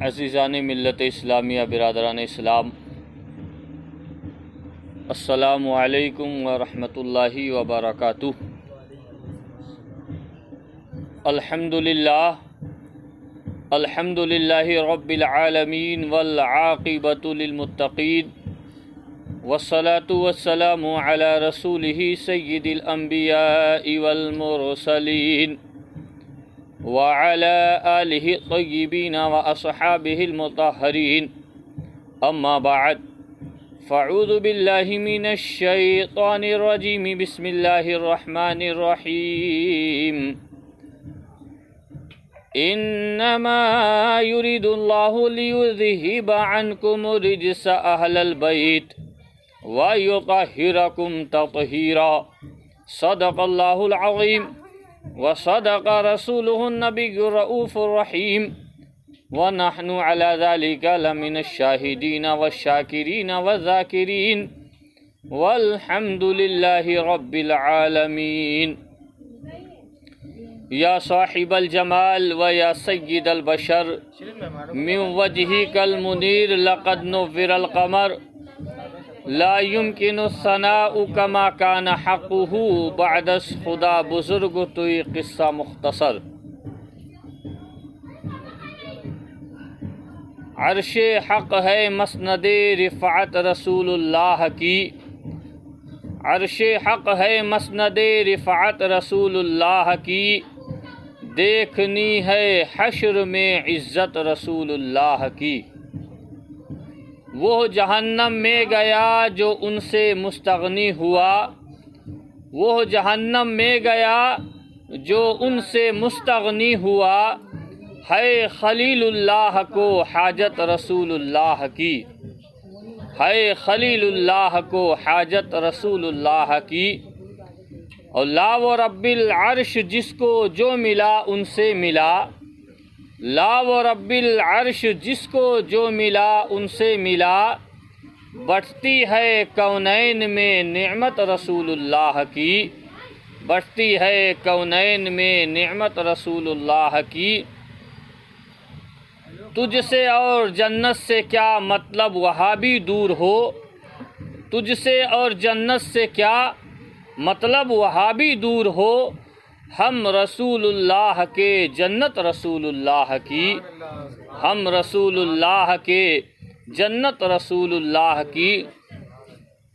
عزیزان ملت اسلامیہ، برادران اسلام، السلام علیکم ورحمۃ اللہ وبرکاتہ۔ الحمد للہ رب العالمین والعاقبۃ للمتقین، والصلاة والسلام علی رسولہ سید الانبیاء والمرسلین وعلى آلہ الطیبین واصحابہ المطہرین، اما بعد فاعوذ باللہ من الشیطان الرجیم، بسم اللہ الرحمن الرحیم۔ انما يريد الله ليذهب عنكم الرجس اهل البيت ويطهركم تطهيرا، صدق الله العظيم وصدق رسوله النبي الرؤوف الرحيم، ونحن على ذلك لمن الشاهدين والشاكرين والذاكرين، والحمد لله رب العالمين۔ یا صاحب الجمال و یا سید البشر، من وجهك المنیر لقد نور القمر، لا يمكن الثناء كما كان حقه بعد خدا بزرگ تو یہ قصہ مختصر۔ عرش حق ہے مسند رفعت رسول اللہ کی، عرش حق ہے مسند رفعت رسول اللہ کی، دیکھنی ہے حشر میں عزت رسول اللہ کی۔ وہ جہنم میں گیا جو ان سے مستغنی ہوا، وہ جہنم میں گیا جو ان سے مستغنی ہوا، ہے خلیل اللہ کو حاجت رسول اللہ کی، ہے خلیل اللہ کو حاجت رسول اللہ کی۔ اور لا و رب العرش جس کو جو ملا ان سے ملا، لا و رب العرش جس کو جو ملا ان سے ملا، بٹتی ہے کونین میں نعمت رسول اللہ کی، بٹتی ہے کونین میں نعمت رسول اللہ کی۔ تجھ سے اور جنت سے کیا مطلب وہاں بھی دور ہو، تجھ سے اور جنت سے کیا مطلب وہاں بھی دور ہو، ہم رسول اللہ کے جنت رسول اللہ کی، ہم رسول اللہ کے جنت رسول اللہ کی۔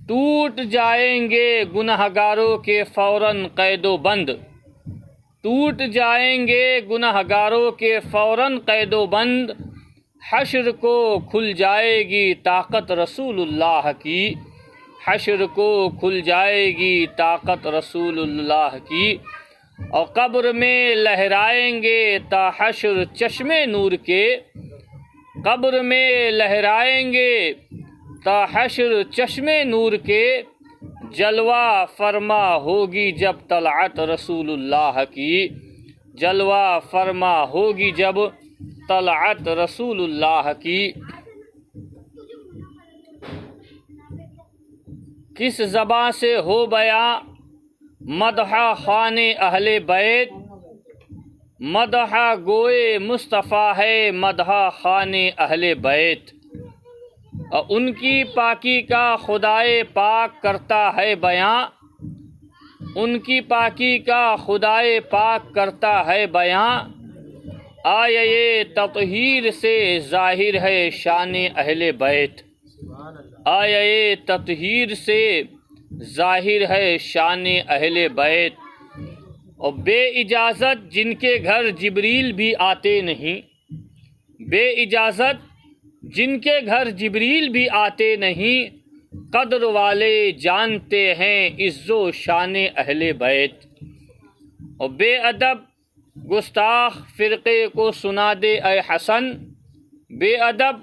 ٹوٹ جائیں گے گنہگاروں کے فوراً قید و بند، ٹوٹ جائیں گے گنہگاروں کے فوراً قید و بند، حشر کو کھل جائے گی طاقت رسول اللہ کی، حشر کو کھل جائے گی طاقت رسول اللہ کی۔ اور قبر میں لہرائیں گے تا حشر چشم نور کے، قبر میں لہرائیں گے تا حشر چشم نور کے، جلوہ فرما ہوگی جب طلعت رسول اللہ کی، جلوہ فرما ہوگی جب طلعت رسول اللہ کی۔ کس زباں سے ہو بیاں مدح خوان اہل بیت، مدح گوئے مصطفیٰ ہے مدح خوان اہل بیت، اور ان کی پاکی کا خدائے پاک کرتا ہے بیاں، ان کی پاکی کا خدائے پاک کرتا ہے بیاں، آیے تطہیر سے ظاہر ہے شان اہل بیت، آیے تطہیر سے ظاہر ہے شان اہل بیت۔ اور بے اجازت جن کے گھر جبریل بھی آتے نہیں، بے اجازت جن کے گھر جبریل بھی آتے نہیں، قدر والے جانتے ہیں عز و شان اہل بیت۔ اور بے ادب گستاخ فرقے کو سنا دے اے حسن، بے ادب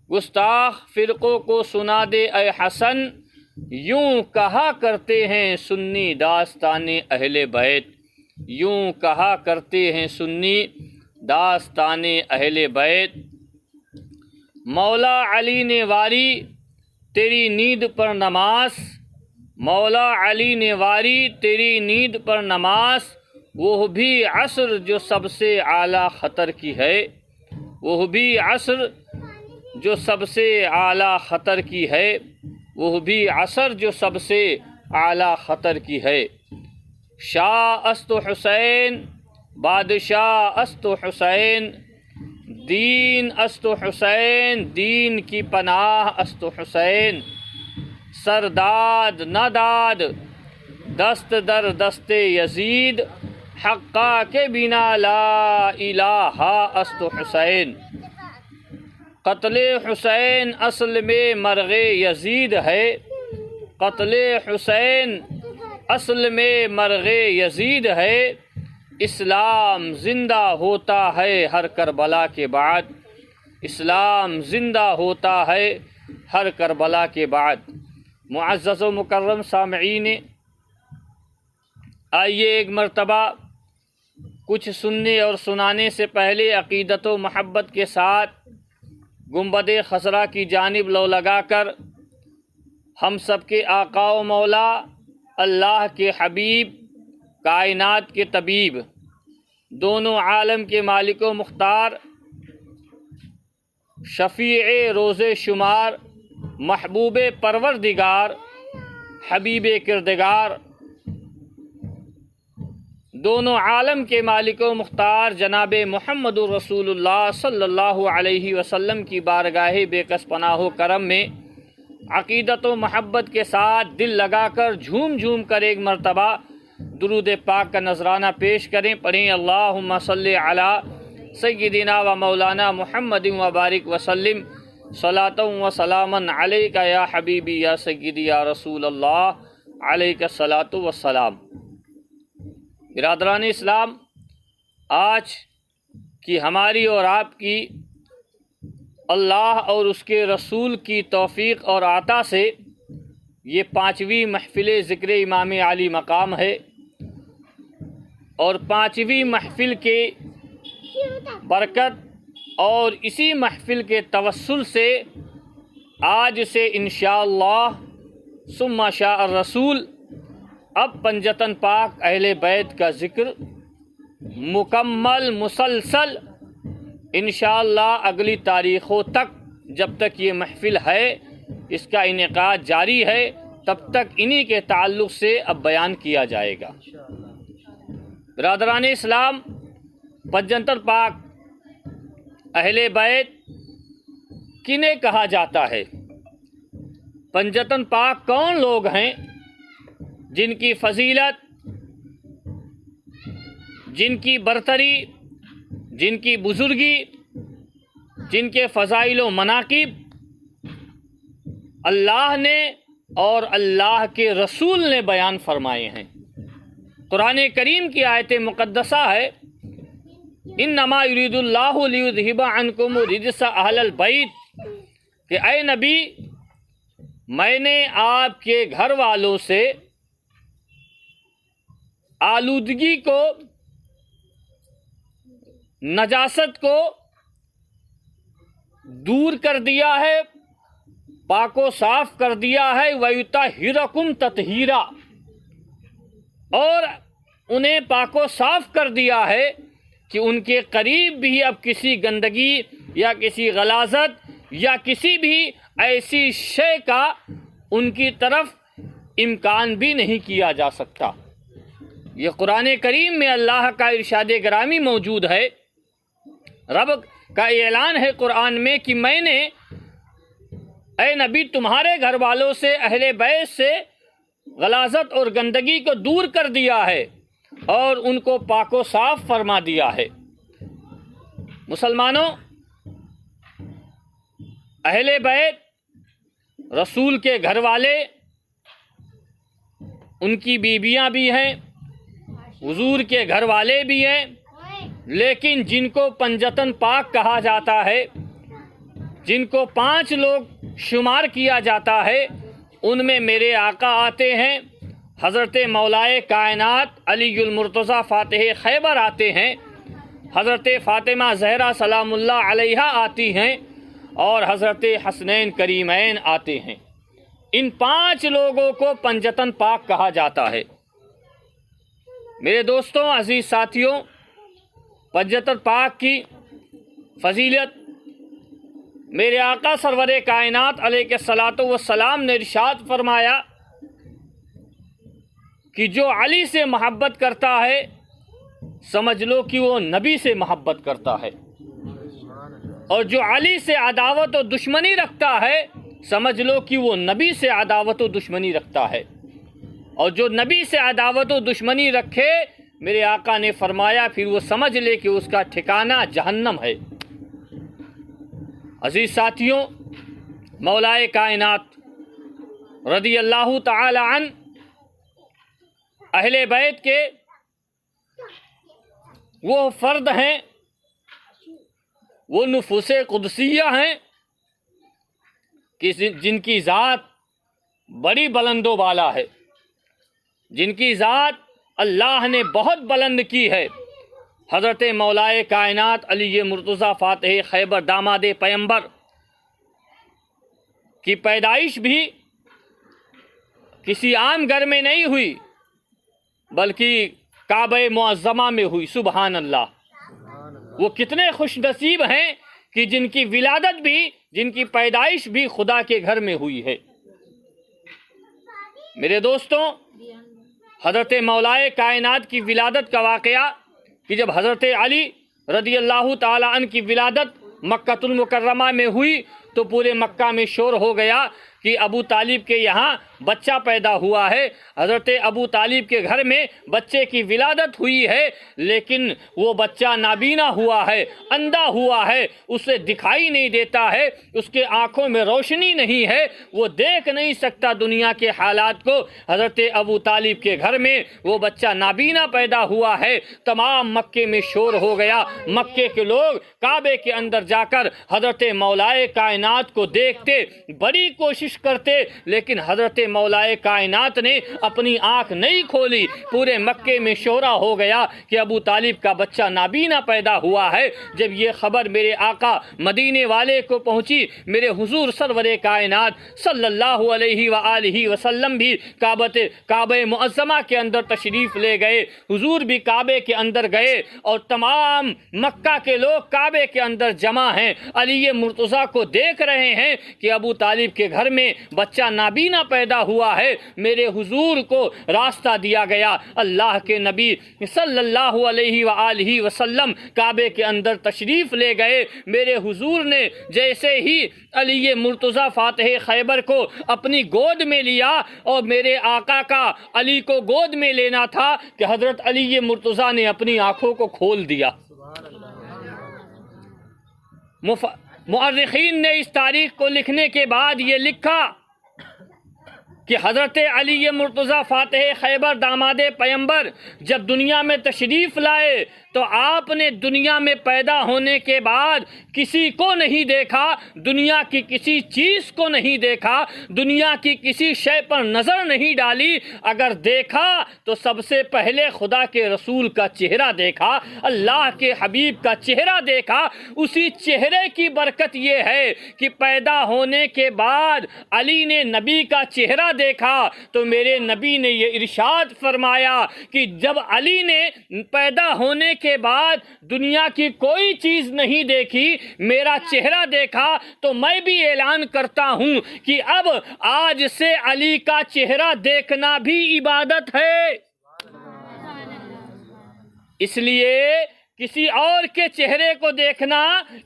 گستاخ فرقوں کو سنا دے اے حسن، یوں کہا کرتے ہیں سنی داستان اہل بیت، یوں کہا کرتے ہیں سنی داستان اہل بیت۔ مولا علی نے واری تیری نیند پر نماز، مولا علی نے واری تیری نیند پر نماز، وہ بھی عصر جو سب سے اعلیٰ خطر کی ہے، وہ بھی عصر جو سب سے اعلیٰ خطر کی ہے، وہ بھی عصر جو سب سے اعلیٰ خطر کی ہے۔ شاہ است حسین، بادشاہ است حسین، دین است حسین، دین کی پناہ است حسین، سرداد نداد دست در دست یزید، حقا کے بنا لا الہ است حسین۔ قتل حسین اصل میں مرغ یزید ہے، قتل حسین اصل میں مرغ یزید ہے، اسلام زندہ ہوتا ہے ہر کربلا کے بعد، اسلام زندہ ہوتا ہے ہر کربلا کے بعد۔ معزز و مکرم سامعین، آئیے ایک مرتبہ کچھ سننے اور سنانے سے پہلے عقیدت و محبت کے ساتھ گنبد خضرا کی جانب لو لگا کر ہم سب کے آقا و مولا، اللہ کے حبیب، کائنات کے طبیب، دونوں عالم کے مالک و مختار، شفیع روز شمار، محبوب پروردگار، حبیب کردگار، دونوں عالم کے مالک و مختار جناب محمد رسول اللہ صلی اللہ علیہ وسلم کی بارگاہ بے کس پناہ و کرم میں عقیدت و محبت کے ساتھ دل لگا کر جھوم جھوم کر ایک مرتبہ درود پاک کا نذرانہ پیش کریں۔ پڑھیں اللہم صلی علی سیدنا و مولانا محمد و بارک وسلم صلاۃ و سلاما علیک یا حبیبی یا سیدی یا رسول اللہ علیک الصلاۃ والسلام۔ برادران اسلام، آج کی ہماری اور آپ کی اللہ اور اس کے رسول کی توفیق اور عطا سے یہ 5ویں محفل ذکر امام علی مقام ہے، اور 5ویں محفل کے برکت اور اسی محفل کے توسل سے آج سے انشاءاللہ ثم شاء الرسول اب پنجتن پاک اہل بیت کا ذکر مکمل مسلسل انشاءاللہ اگلی تاریخوں تک، جب تک یہ محفل ہے اس کا انعقاد جاری ہے، تب تک انہی کے تعلق سے اب بیان کیا جائے گا۔ برادران اسلام، پنجتن پاک اہل بیت کنہیں کہا جاتا ہے؟ پنجتن پاک کون لوگ ہیں جن کی فضیلت، جن کی برتری، جن کی بزرگی، جن کے فضائل و مناقب اللہ نے اور اللہ کے رسول نے بیان فرمائے ہیں؟ قرآن کریم کی آیت مقدسہ ہے، انما یرید اللہ لیذہب عنکم الرجس اہل البیت، کہ اے نبی میں نے آپ کے گھر والوں سے آلودگی کو، نجاست کو دور کر دیا ہے، پاک و صاف کر دیا ہے، وَيُطَهِّرَكُمْ تَطْهِيرًا، اور انہیں پاک و صاف کر دیا ہے کہ ان کے قریب بھی اب کسی گندگی یا کسی غلاظت یا کسی بھی ایسی شے کا ان کی طرف امکان بھی نہیں کیا جا سکتا۔ یہ قرآن کریم میں اللہ کا ارشاد گرامی موجود ہے، رب کا اعلان ہے قرآن میں کہ میں نے اے نبی تمہارے گھر والوں سے، اہل بیت سے غلاظت اور گندگی کو دور کر دیا ہے اور ان کو پاک و صاف فرما دیا ہے۔ مسلمانوں، اہل بیت رسول کے گھر والے، ان کی بیویاں بھی ہیں، حضور کے گھر والے بھی ہیں، لیکن جن کو پنجتن پاک کہا جاتا ہے، جن کو 5 لوگ شمار کیا جاتا ہے، ان میں میرے آقا آتے ہیں، حضرت مولائے کائنات علی المرتضیٰ فاتح خیبر آتے ہیں، حضرت فاطمہ زہرا سلام اللہ علیہا آتی ہیں، اور حضرت حسنین کریمین آتے ہیں۔ ان 5 لوگوں کو پنجتن پاک کہا جاتا ہے۔ میرے دوستوں، عزیز ساتھیوں، پنجتن پاک کی فضیلت میرے آقا سرور کائنات علیہ الصلاۃ والسلام نے ارشاد فرمایا کہ جو علی سے محبت کرتا ہے سمجھ لو کہ وہ نبی سے محبت کرتا ہے، اور جو علی سے عداوت و دشمنی رکھتا ہے سمجھ لو کہ وہ نبی سے عداوت و دشمنی رکھتا ہے، اور جو نبی سے عداوت و دشمنی رکھے میرے آقا نے فرمایا پھر وہ سمجھ لے کہ اس کا ٹھکانہ جہنم ہے۔ عزیز ساتھیوں، مولائے کائنات رضی اللہ تعالی عنہ اہل بیت کے وہ فرد ہیں، وہ نفوس قدسیہ ہیں کہ جن کی ذات بڑی بلند و بالا ہے، جن کی ذات اللہ نے بہت بلند کی ہے۔ حضرت مولائے کائنات علی مرتضیٰ فاتح خیبر داماد پیمبر کی پیدائش بھی کسی عام گھر میں نہیں ہوئی بلکہ کعبہ معظمہ میں ہوئی۔ سبحان اللہ، وہ کتنے خوش نصیب ہیں کہ جن کی ولادت بھی، جن کی پیدائش بھی خدا کے گھر میں ہوئی ہے۔ میرے دوستوں، حضرت مولائے کائنات کی ولادت کا واقعہ کہ جب حضرت علی رضی اللہ تعالی عنہ کی ولادت مکہ المکرمہ میں ہوئی تو پورے مکہ میں شور ہو گیا کہ ابو طالب کے یہاں بچہ پیدا ہوا ہے۔ حضرت ابو طالب کے گھر میں بچے کی ولادت ہوئی ہے، لیکن وہ بچہ نابینا ہوا ہے، اندھا ہوا ہے، اسے دکھائی نہیں دیتا ہے، اس کے آنکھوں میں روشنی نہیں ہے، وہ دیکھ نہیں سکتا دنیا کے حالات کو۔ حضرت ابو طالب کے گھر میں وہ بچہ نابینا پیدا ہوا ہے۔ تمام مکے میں شور ہو گیا، مکے کے لوگ کعبے کے اندر جا کر حضرت مولائے کائنات کو دیکھتے، بڑی کوشش کرتے، لیکن حضرت مولائے کائنات نے اپنی آنکھ نہیں کھولی۔ پورے مکے میں شورا ہو گیا کہ ابو طالب کا بچہ نابینا پیدا ہوا ہے۔ جب یہ خبر میرے آقا مدینے والے کو پہنچی، میرے حضور سرور کائنات صلی اللہ علیہ وآلہ وسلم بھی کعبہ معظمہ کے اندر تشریف لے گئے، حضور بھی کعبے کے اندر گئے، اور تمام مکہ کے لوگ کعبے کے اندر جمع ہیں، علی مرتضیٰ کو دیکھ رہے ہیں کہ ابو طالب کے گھر میں بچہ نابینا پیدا ہوا ہے۔ میرے حضور کو راستہ دیا گیا، اللہ کے نبی صلی اللہ علیہ وآلہ وسلم کعبے کے اندر تشریف لے گئے۔ میرے حضور نے جیسے ہی علی مرتضیٰ فاتح خیبر کو اپنی گود میں لیا، اور میرے آقا کا علی کو گود میں لینا تھا کہ حضرت علی مرتضیٰ نے اپنی آنکھوں کو کھول دیا۔ مؤرخین نے اس تاریخ کو لکھنے کے بعد یہ لکھا کہ حضرت علی مرتضیٰ فاتح خیبر داماد پیمبر جب دنیا میں تشریف لائے تو آپ نے دنیا میں پیدا ہونے کے بعد کسی کو نہیں دیکھا، دنیا کی کسی چیز کو نہیں دیکھا، دنیا کی کسی شے پر نظر نہیں ڈالی۔ اگر دیکھا تو سب سے پہلے خدا کے رسول کا چہرہ دیکھا، اللہ کے حبیب کا چہرہ دیکھا۔ اسی چہرے کی برکت یہ ہے کہ پیدا ہونے کے بعد علی نے نبی کا چہرہ دیکھا تو میرے نبی نے یہ ارشاد فرمایا کہ جب علی نے پیدا ہونے کے بعد دنیا کی کوئی چیز نہیں دیکھی، میرا چہرہ دیکھا، تو میں بھی اعلان کرتا ہوں کہ اب آج سے علی کا چہرہ دیکھنا بھی عبادت ہے۔ اس لیے کسی اور کے چہرے کو دیکھنا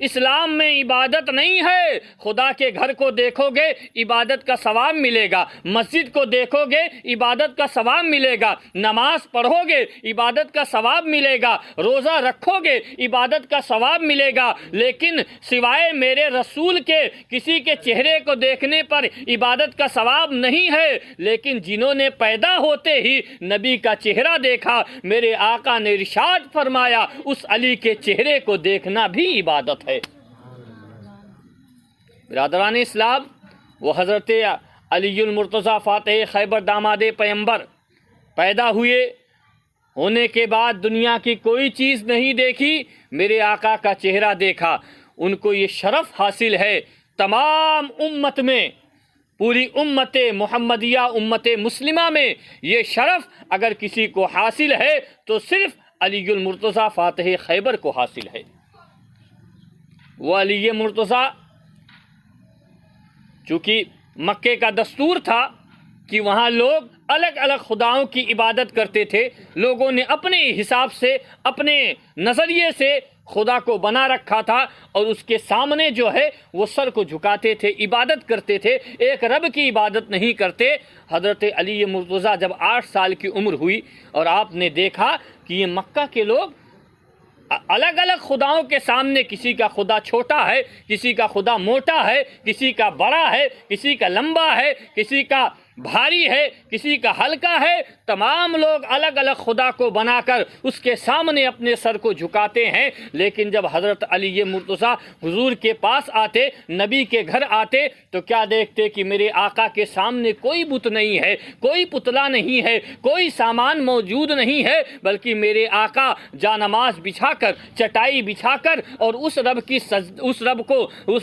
اسلام میں عبادت نہیں ہے۔ خدا کے گھر کو دیکھو گے عبادت کا ثواب ملے گا، مسجد کو دیکھو گے عبادت کا ثواب ملے گا، نماز پڑھو گے عبادت کا ثواب ملے گا، روزہ رکھو گے عبادت کا ثواب ملے گا، لیکن سوائے میرے رسول کے کسی کے چہرے کو دیکھنے پر عبادت کا ثواب نہیں ہے۔ لیکن جنہوں نے پیدا ہوتے ہی نبی کا چہرہ دیکھا، میرے آقا نے ارشاد فرمایا اس علی کے چہرے کو دیکھنا بھی عبادت ہے۔ برادران اسلام، وہ حضرت علی المرتضیٰ فاتح خیبر داماد پیمبر پیدا ہونے کے بعد دنیا کی کوئی چیز نہیں دیکھی، میرے آقا کا چہرہ دیکھا۔ ان کو یہ شرف حاصل ہے تمام امت میں پوری امت محمدیہ امت مسلمہ میں یہ شرف اگر کسی کو حاصل ہے تو صرف علی المرتضیٰ فاتح خیبر کو حاصل ہے۔ وہ علی مرتضیٰ چونکہ مکے کا دستور تھا کہ وہاں لوگ الگ الگ خداؤں کی عبادت کرتے تھے، لوگوں نے اپنے حساب سے اپنے نظریے سے خدا کو بنا رکھا تھا اور اس کے سامنے جو ہے وہ سر کو جھکاتے تھے، عبادت کرتے تھے، ایک رب کی عبادت نہیں کرتے۔ حضرت علی مرتضیٰ جب 8 سال کی عمر ہوئی اور آپ نے دیکھا کہ یہ مکہ کے لوگ الگ الگ خداؤں کے سامنے کسی کا خدا چھوٹا ہے، کسی کا خدا موٹا ہے، کسی کا بڑا ہے، کسی کا لمبا ہے، کسی کا بھاری ہے، کسی کا ہلکا ہے، تمام لوگ الگ الگ خدا کو بنا کر اس کے سامنے اپنے سر کو جھکاتے ہیں۔ لیکن جب حضرت علی مرتضیٰ حضور کے پاس آتے، نبی کے گھر آتے تو کیا دیکھتے کہ میرے آقا کے سامنے کوئی بت نہیں ہے، کوئی پتلا نہیں ہے، کوئی سامان موجود نہیں ہے، بلکہ میرے آقا جانماز بچھا کر، چٹائی بچھا کر اور اس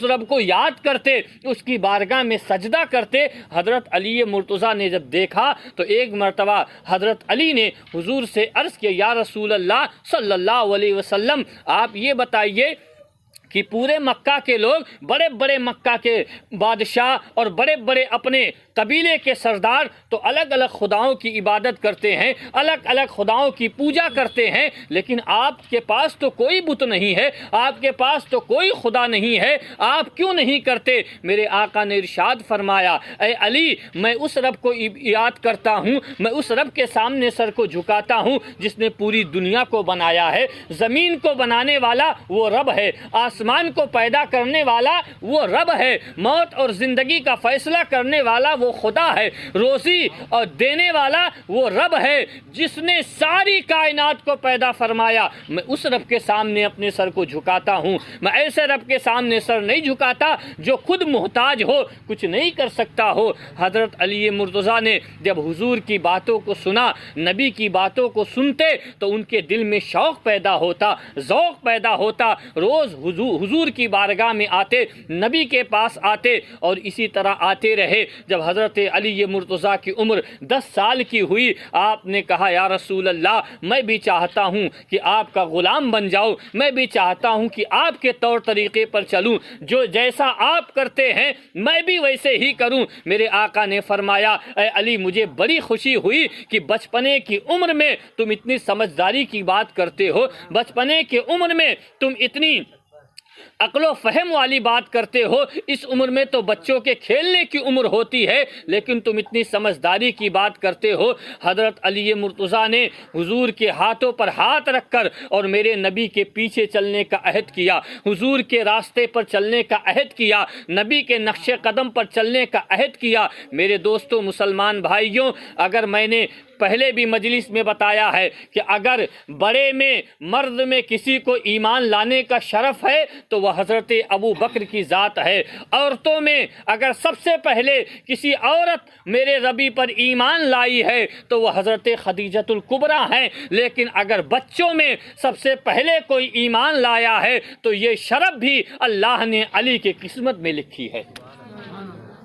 رب کو یاد کرتے، اس کی بارگاہ میں سجدہ کرتے۔ حضرت علی مرتضیٰ نے جب دیکھا تو ایک مرتبہ حضرت علی نے حضور سے عرض کیا، یا رسول اللہ صلی اللہ علیہ وسلم، آپ یہ بتائیے کہ پورے مکہ کے لوگ، بڑے بڑے مکہ کے بادشاہ اور بڑے بڑے اپنے قبیلے کے سردار تو الگ الگ خداؤں کی عبادت کرتے ہیں، الگ الگ خداؤں کی پوجا کرتے ہیں، لیکن آپ کے پاس تو کوئی بت نہیں ہے، آپ کے پاس تو کوئی خدا نہیں ہے، آپ کیوں نہیں کرتے؟ میرے آقا نے ارشاد فرمایا، اے علی، میں اس رب کو یاد کرتا ہوں، میں اس رب کے سامنے سر کو جھکاتا ہوں جس نے پوری دنیا کو بنایا ہے۔ زمین کو بنانے والا وہ رب ہے، آسمان کو پیدا کرنے والا وہ رب ہے، موت اور زندگی کا فیصلہ کرنے والا وہ خدا ہے، روزی اور دینے والا وہ رب ہے جس نے ساری کائنات کو پیدا فرمایا۔ میں اس رب کے سامنے اپنے سر کو جھکاتا ہوں، میں ایسے رب کے سامنے سر نہیں جھکاتا جو خود محتاج ہو، کچھ نہیں کر سکتا ہو۔ حضرت علی مرتضیٰ نے جب حضور کی باتوں کو سنا، نبی کی باتوں کو سنتے تو ان کے دل میں شوق پیدا ہوتا، ذوق پیدا ہوتا، روز حضور کی بارگاہ میں آتے، نبی کے پاس آتے اور اسی طرح آتے رہے۔ جب حضرت علی مرتضیٰ کی عمر 10 سال کی ہوئی، آپ نے کہا، یا رسول اللہ، میں بھی چاہتا ہوں کہ آپ کا غلام بن جاؤں، میں بھی چاہتا ہوں کہ آپ کے طور طریقے پر چلوں، جو جیسا آپ کرتے ہیں میں بھی ویسے ہی کروں۔ میرے آقا نے فرمایا، اے علی، مجھے بڑی خوشی ہوئی کہ بچپنے کی عمر میں تم اتنی سمجھداری کی بات کرتے ہو، بچپنے کی عمر میں تم اتنی عقل و فہم والی بات کرتے ہو۔ اس عمر میں تو بچوں کے کھیلنے کی عمر ہوتی ہے، لیکن تم اتنی سمجھداری کی بات کرتے ہو۔ حضرت علی مرتضیٰ نے حضور کے ہاتھوں پر ہاتھ رکھ کر اور میرے نبی کے پیچھے چلنے کا عہد کیا، حضور کے راستے پر چلنے کا عہد کیا، نبی کے نقش قدم پر چلنے کا عہد کیا۔ میرے دوستوں، مسلمان بھائیوں، اگر میں نے پہلے بھی مجلس میں بتایا ہے کہ اگر بڑے میں، مرد میں کسی کو ایمان لانے کا شرف ہے تو وہ حضرت ابو بکر کی ذات ہے۔ عورتوں میں اگر سب سے پہلے کسی عورت میرے ربی پر ایمان لائی ہے تو وہ حضرت خدیجۃ الکبریٰ ہیں، لیکن اگر بچوں میں سب سے پہلے کوئی ایمان لایا ہے تو یہ شرف بھی اللہ نے علی کی قسمت میں لکھی ہے۔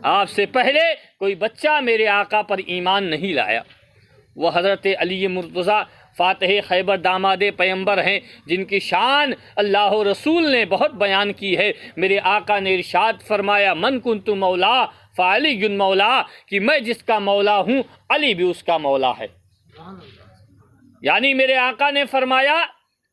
آپ سے پہلے کوئی بچہ میرے آقا پر ایمان نہیں لایا۔ وہ حضرت علی مرتضیٰ فاتح خیبر داماد پیمبر ہیں جن کی شان اللہ رسول نے بہت بیان کی ہے۔ میرے آقا نے ارشاد فرمایا، من کنت مولا فعلی مولا، کہ میں جس کا مولا ہوں علی بھی اس کا مولا ہے۔ یعنی میرے آقا نے فرمایا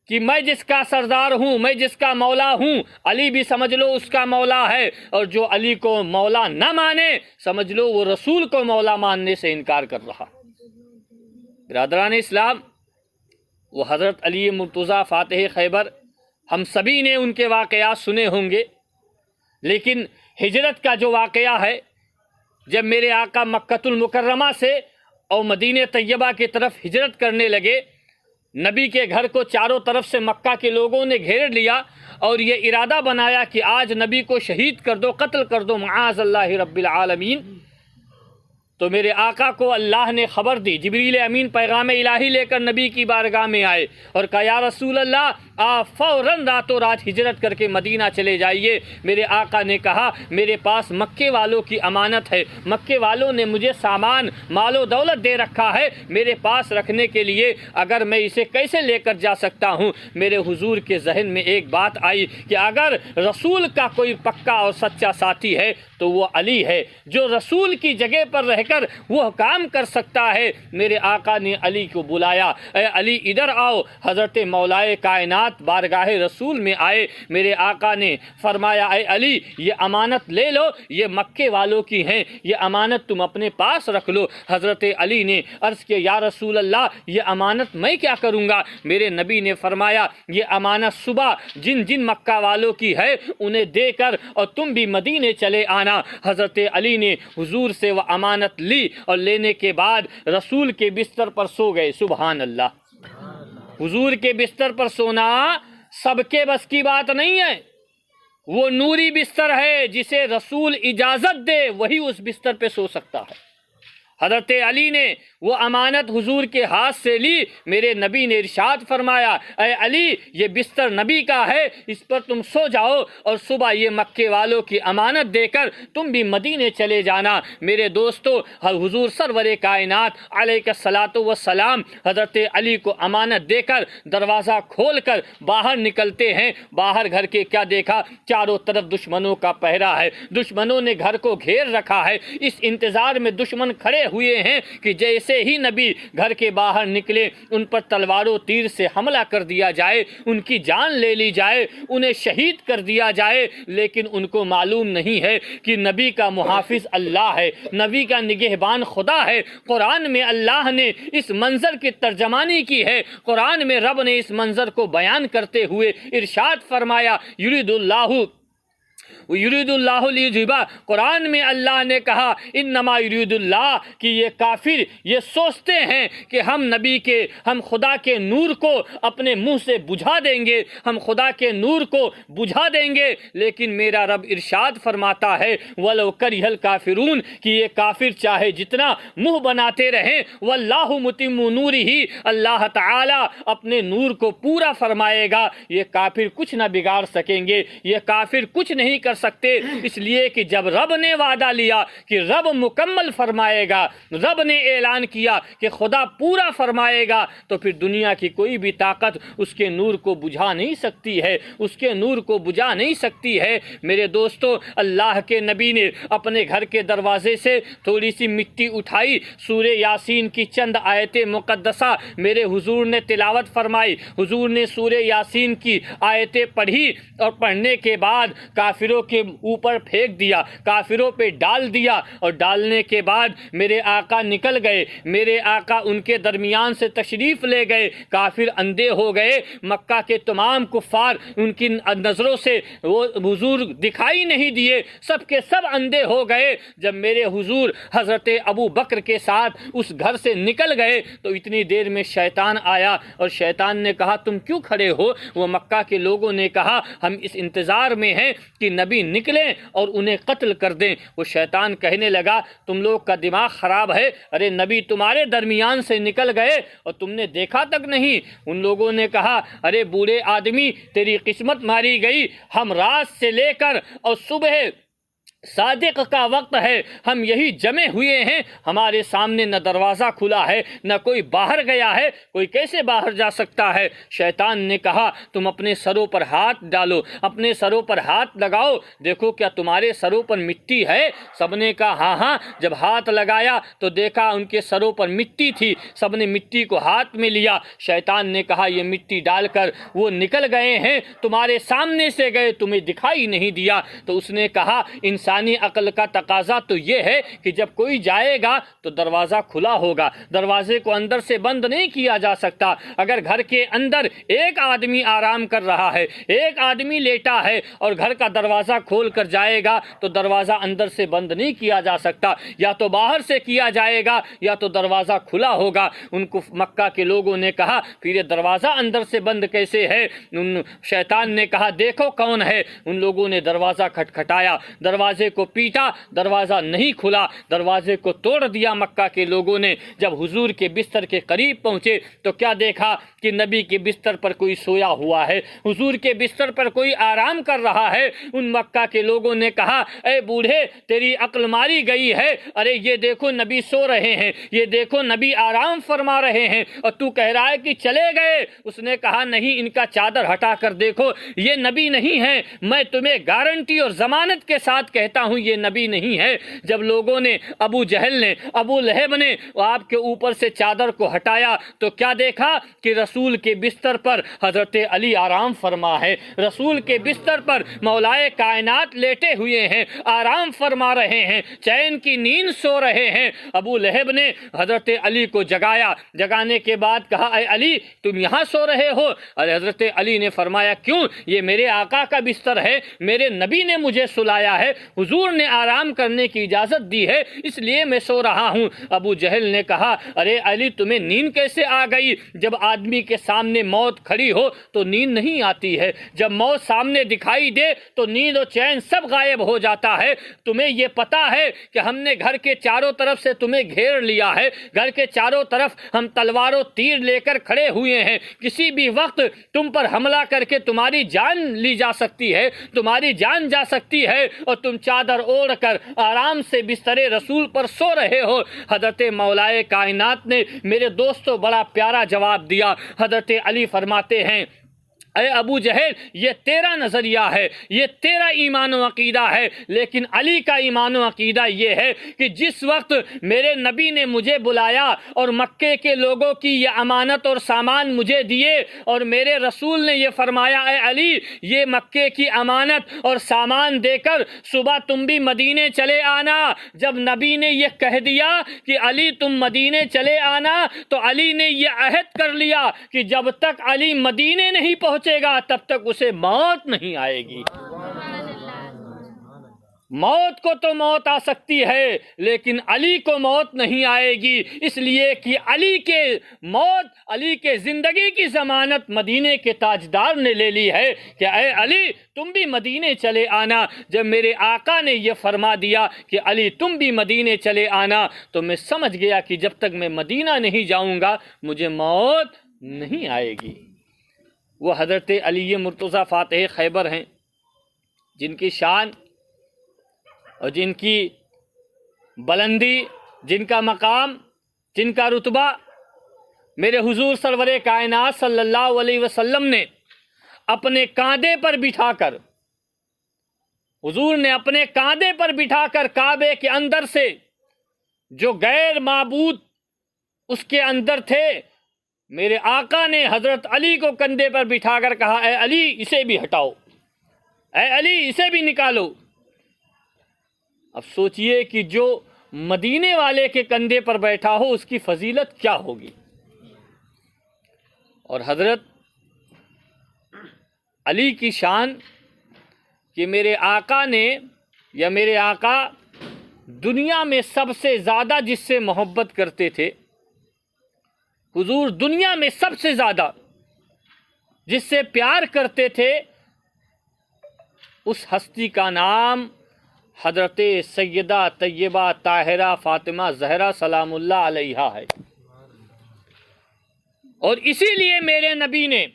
کہ میں جس کا سردار ہوں، میں جس کا مولا ہوں، علی بھی سمجھ لو اس کا مولا ہے، اور جو علی کو مولا نہ مانے سمجھ لو وہ رسول کو مولا ماننے سے انکار کر رہا۔ برادران اسلام، وہ حضرت علی مرتضیٰ فاتح خیبر، ہم سبھی نے ان کے واقعات سنے ہوں گے، لیکن ہجرت کا جو واقعہ ہے، جب میرے آقا مکۃ المکرمہ سے اور مدینہ طیبہ کی طرف ہجرت کرنے لگے، نبی کے گھر کو چاروں طرف سے مکہ کے لوگوں نے گھیر لیا اور یہ ارادہ بنایا کہ آج نبی کو شہید کر دو، قتل کر دو، معاذ اللہ رب العالمین۔ تو میرے آقا کو اللہ نے خبر دی، جبریل امین پیغام الہی لے کر نبی کی بارگاہ میں آئے اور کہا یا رسول اللہ آپ فوراً راتوں رات ہجرت کر کے مدینہ چلے جائیے۔ میرے آقا نے کہا میرے پاس مکے والوں کی امانت ہے، مکے والوں نے مجھے سامان مال و دولت دے رکھا ہے میرے پاس رکھنے کے لیے، اگر میں اسے کیسے لے کر جا سکتا ہوں؟ میرے حضور کے ذہن میں ایک بات آئی کہ اگر رسول کا کوئی پکا اور سچا ساتھی ہے تو وہ علی ہے، جو رسول کی جگہ پر رہ کر وہ کام کر سکتا ہے۔ میرے آقا نے علی کو بلایا، اے علی ادھر آؤ۔ حضرت مولائے کائنات بارگاہ رسول میں آئے، میرے آقا نے فرمایا اے علی یہ امانت لے لو، یہ مکے والوں کی ہیں، یہ امانت تم اپنے پاس رکھ لو۔ حضرت علی نے عرض کیا یا رسول اللہ یہ امانت میں کیا کروں گا؟ میرے نبی نے فرمایا یہ امانت صبح جن جن مکہ والوں کی ہے انہیں دے کر اور تم بھی مدینے چلے آنا۔ حضرت علی نے حضور سے وہ امانت لی اور لینے کے بعد رسول کے بستر پر سو گئے۔ سبحان اللہ، حضور کے بستر پر سونا سب کے بس کی بات نہیں ہے، وہ نوری بستر ہے، جسے رسول اجازت دے وہی اس بستر پہ سو سکتا ہے۔ حضرت علی نے وہ امانت حضور کے ہاتھ سے لی، میرے نبی نے ارشاد فرمایا اے علی یہ بستر نبی کا ہے، اس پر تم سو جاؤ اور صبح یہ مکے والوں کی امانت دے کر تم بھی مدینے چلے جانا۔ میرے دوستو حضور سرور کائنات علیہ الصلاۃ والسلام حضرت علی کو امانت دے کر دروازہ کھول کر باہر نکلتے ہیں۔ باہر گھر کے کیا دیکھا؟ چاروں طرف دشمنوں کا پہرا ہے، دشمنوں نے گھر کو گھیر رکھا ہے۔ اس انتظار میں دشمن کھڑے ہوئے ہیں کہ جیسے ہی نبی گھر کے باہر نکلے ان پر تلوار و تیر سے حملہ کر دیا جائے، ان کی جان لے لی جائے، انہیں شہید کر دیا جائے۔ لیکن ان کو معلوم نہیں ہے کہ نبی کا محافظ اللہ ہے، نبی کا نگہبان خدا ہے۔ قرآن میں اللہ نے اس منظر کی ترجمانی کی ہے، قرآن میں رب نے اس منظر کو بیان کرتے ہوئے ارشاد فرمایا یرید اللہ لیذہبا، قرآن میں اللہ نے کہا انما یرید اللہ کہ یہ کافر یہ سوچتے ہیں کہ ہم خدا کے نور کو اپنے منہ سے بجھا دیں گے، ہم خدا کے نور کو بجھا دیں گے، لیکن میرا رب ارشاد فرماتا ہے ولو کرہ الکافرون کہ یہ کافر چاہے جتنا منہ بناتے رہیں واللہ متم نورہ، اللہ تعالی اپنے نور کو پورا فرمائے گا، یہ کافر کچھ نہ بگاڑ سکیں گے، یہ کافر کچھ نہیں کر سکتے، اس لیے کہ جب رب نے وعدہ لیا کہ رب مکمل فرمائے گا، رب نے اعلان کیا کہ خدا پورا فرمائے گا، تو پھر دنیا کی کوئی بھی طاقت اس کے نور کو بجھا نہیں سکتی ہے، اس کے نور کو بجھا نہیں سکتی ہے۔ میرے دوستو اللہ کے نبی نے اپنے گھر کے دروازے سے تھوڑی سی مٹی اٹھائی، سورہ یاسین کی چند آیت مقدسہ میرے حضور نے تلاوت فرمائی، حضور نے سورہ یاسین کی آیتیں پڑھی اور پڑھنے کے بعد کافروں کے اوپر پھینک دیا، کافروں پہ ڈال دیا، اور ڈالنے کے بعد میرے آقا نکل گئے، میرے آقا ان کے درمیان سے تشریف لے گئے، کافر اندھے ہو گئے، مکہ کے تمام کفار ان کی نظروں سے وہ حضور دکھائی نہیں دیے، سب کے سب اندھے ہو گئے۔ جب میرے حضور حضرت ابو بکر کے ساتھ اس گھر سے نکل گئے تو اتنی دیر میں شیطان آیا اور شیطان نے کہا تم کیوں کھڑے ہو؟ وہ مکہ کے لوگوں نے کہا ہم اس انتظار میں ہیں کہ نبی نکلیں اور انہیں قتل کر دیں۔ وہ شیطان کہنے لگا تم لوگ کا دماغ خراب ہے، ارے نبی تمہارے درمیان سے نکل گئے اور تم نے دیکھا تک نہیں۔ ان لوگوں نے کہا ارے بوڑھے آدمی تیری قسمت ماری گئی، ہم رات سے لے کر اور صبح صادق کا وقت ہے ہم یہی جمع ہوئے ہیں، ہمارے سامنے نہ دروازہ کھلا ہے نہ کوئی باہر گیا ہے، کوئی کیسے باہر جا سکتا ہے؟ شیطان نے کہا تم اپنے سروں پر ہاتھ ڈالو، اپنے سروں پر ہاتھ لگاؤ، دیکھو کیا تمہارے سروں پر مٹی ہے؟ سب نے کہا ہاں ہاں۔ جب ہاتھ لگایا تو دیکھا ان کے سروں پر مٹی تھی، سب نے مٹی کو ہاتھ میں لیا۔ شیطان نے کہا یہ مٹی ڈال کر وہ نکل گئے ہیں، تمہارے سامنے سے گئے، تمہیں دکھائی نہیں دیا۔ تو اس نے کہا انسانی عقل کا تقاضا تو یہ ہے کہ جب کوئی جائے گا تو دروازہ کھلا ہوگا، دروازے کو اندر سے بند نہیں کیا جا سکتا۔ اگر گھر کے اندر ایک آدمی آرام کر رہا ہے، ایک آدمی لیٹا ہے اور گھر کا دروازہ کھول کر جائے گا تو دروازہ اندر سے بند نہیں کیا جا سکتا، یا تو باہر سے کیا جائے گا یا تو دروازہ کھلا ہوگا۔ ان کو مکہ کے لوگوں نے کہا پھر یہ دروازہ اندر سے بند کیسے ہے؟ شیطان نے کہا دیکھو کون ہے۔ ان لوگوں نے دروازہ کھٹکھٹایا، دروازے دروازے کو پیٹا، دروازہ نہیں کھلا، دروازے کو توڑ دیا مکہ کے لوگوں نے۔ جب حضور کے بستر کے قریب پہنچے تو کیا دیکھا کہ نبی کے بستر پر کوئی سویا ہوا ہے، حضور کے بستر پر کوئی آرام کر رہا ہے۔ ان مکہ کے لوگوں نے کہا اے بوڑھے تیری عقل ماری گئی ہے، ارے یہ دیکھو نبی سو رہے ہیں، یہ دیکھو نبی آرام فرما رہے ہیں اور تو کہہ رہا ہے کہ چلے گئے۔ اس نے کہا نہیں، ان کا چادر ہٹا کر دیکھو، یہ نبی نہیں ہے، میں تمہیں گارنٹی اور ضمانت کے ساتھ کہتا ہوں یہ نبی نہیں ہے۔ جب لوگوں نے، ابو جہل نے، ابو لہب نے آپ کے اوپر سے چادر کو ہٹایا تو کیا دیکھا کہ رسول کے بستر پر حضرت علی آرام فرما ہے، رسول کے بستر پر مولائے کائنات لیٹے ہوئے ہیں، آرام فرما رہے ہیں، چین کی نیند سو رہے ہیں۔ ابو لہب نے حضرت علی کو جگایا، جگانے کے بعد کہا اے علی تم یہاں سو رہے ہو؟ اور حضرت علی نے فرمایا کیوں، یہ میرے آقا کا بستر ہے، میرے نبی نے مجھے سلایا ہے، حضور نے آرام کرنے کی اجازت دی ہے، اس لیے میں سو رہا ہوں۔ ابو جہل نے کہا ارے علی تمہیں نیند کیسے آ گئی؟ جب آدمی کے سامنے موت کھڑی ہو تو نیند نہیں آتی ہے، جب موت سامنے دکھائی دے تو نیند و چین سب غائب ہو جاتا ہے۔ تمہیں یہ پتا ہے کہ ہم نے گھر کے چاروں طرف سے تمہیں گھیر لیا ہے، گھر کے چاروں طرف ہم تلوار و تیر لے کر کھڑے ہوئے ہیں، کسی بھی وقت تم پر حملہ کر کے تمہاری جان لی جا سکتی ہے، تمہاری جان جا سکتی ہے، اور تم چادر اوڑھ کر آرام سے بستر رسول پر سو رہے ہو۔ حضرت مولائے کائنات نے میرے دوستو بڑا پیارا جواب دیا۔ حضرت علی فرماتے ہیں اے ابو جہل یہ تیرا نظریہ ہے، یہ تیرا ایمان و عقیدہ ہے، لیکن علی کا ایمان و عقیدہ یہ ہے کہ جس وقت میرے نبی نے مجھے بلایا اور مکے کے لوگوں کی یہ امانت اور سامان مجھے دیے اور میرے رسول نے یہ فرمایا اے علی یہ مکے کی امانت اور سامان دے کر صبح تم بھی مدینے چلے آنا۔ جب نبی نے یہ کہہ دیا کہ علی تم مدینے چلے آنا تو علی نے یہ عہد کر لیا کہ جب تک علی مدینے نہیں پہنچے گا تب تک اسے موت نہیں آئے گی۔ موت کو تو موت آ سکتی ہے لیکن علی کو موت نہیں آئے گی، اس لیے کہ علی کے موت، علی کے زندگی کی ضمانت مدینے کے تاجدار نے لے لی ہے کہ اے علی تم بھی مدینے چلے آنا۔ جب میرے آقا نے یہ فرما دیا کہ علی تم بھی مدینے چلے آنا تو میں سمجھ گیا کہ جب تک میں مدینہ نہیں جاؤں گا مجھے موت نہیں آئے گی۔ وہ حضرت علی مرتضیٰ فاتح خیبر ہیں جن کی شان اور جن کی بلندی، جن کا مقام، جن کا رتبہ میرے حضور سرور کائنات صلی اللہ علیہ وسلم نے اپنے کاندھے پر بٹھا کر، حضور نے اپنے کاندھے پر بٹھا کر کعبے کے اندر سے جو غیر معبود اس کے اندر تھے، میرے آقا نے حضرت علی کو کندھے پر بٹھا کر کہا اے علی اسے بھی ہٹاؤ، اے علی اسے بھی نکالو۔ اب سوچئے کہ جو مدینے والے کے کندھے پر بیٹھا ہو اس کی فضیلت کیا ہوگی۔ اور حضرت علی کی شان کہ میرے آقا نے، یا میرے آقا دنیا میں سب سے زیادہ جس سے محبت کرتے تھے، حضور دنیا میں سب سے زیادہ جس سے پیار کرتے تھے، اس ہستی کا نام حضرت سیدہ طیبہ طاہرہ فاطمہ زہرا سلام اللہ علیہا ہے۔ اور اسی لیے میرے نبی نے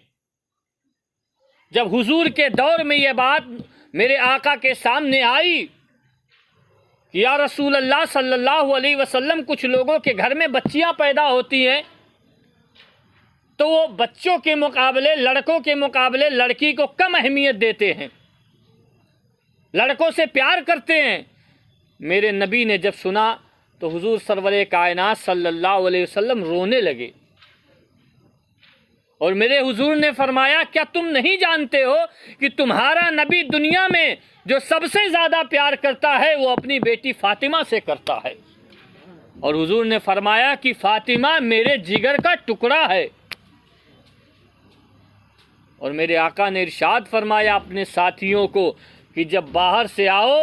جب حضور کے دور میں یہ بات میرے آقا کے سامنے آئی کہ یا رسول اللہ صلی اللہ علیہ وسلم کچھ لوگوں کے گھر میں بچیاں پیدا ہوتی ہیں تو وہ بچوں کے مقابلے، لڑکوں کے مقابلے لڑکی کو کم اہمیت دیتے ہیں، لڑکوں سے پیار کرتے ہیں۔ میرے نبی نے جب سنا تو حضور سرور کائنات صلی اللہ علیہ وسلم رونے لگے اور میرے حضور نے فرمایا کیا تم نہیں جانتے ہو کہ تمہارا نبی دنیا میں جو سب سے زیادہ پیار کرتا ہے وہ اپنی بیٹی فاطمہ سے کرتا ہے؟ اور حضور نے فرمایا کہ فاطمہ میرے جگر کا ٹکڑا ہے۔ اور میرے آقا نے ارشاد فرمایا اپنے ساتھیوں کو کہ جب باہر سے آؤ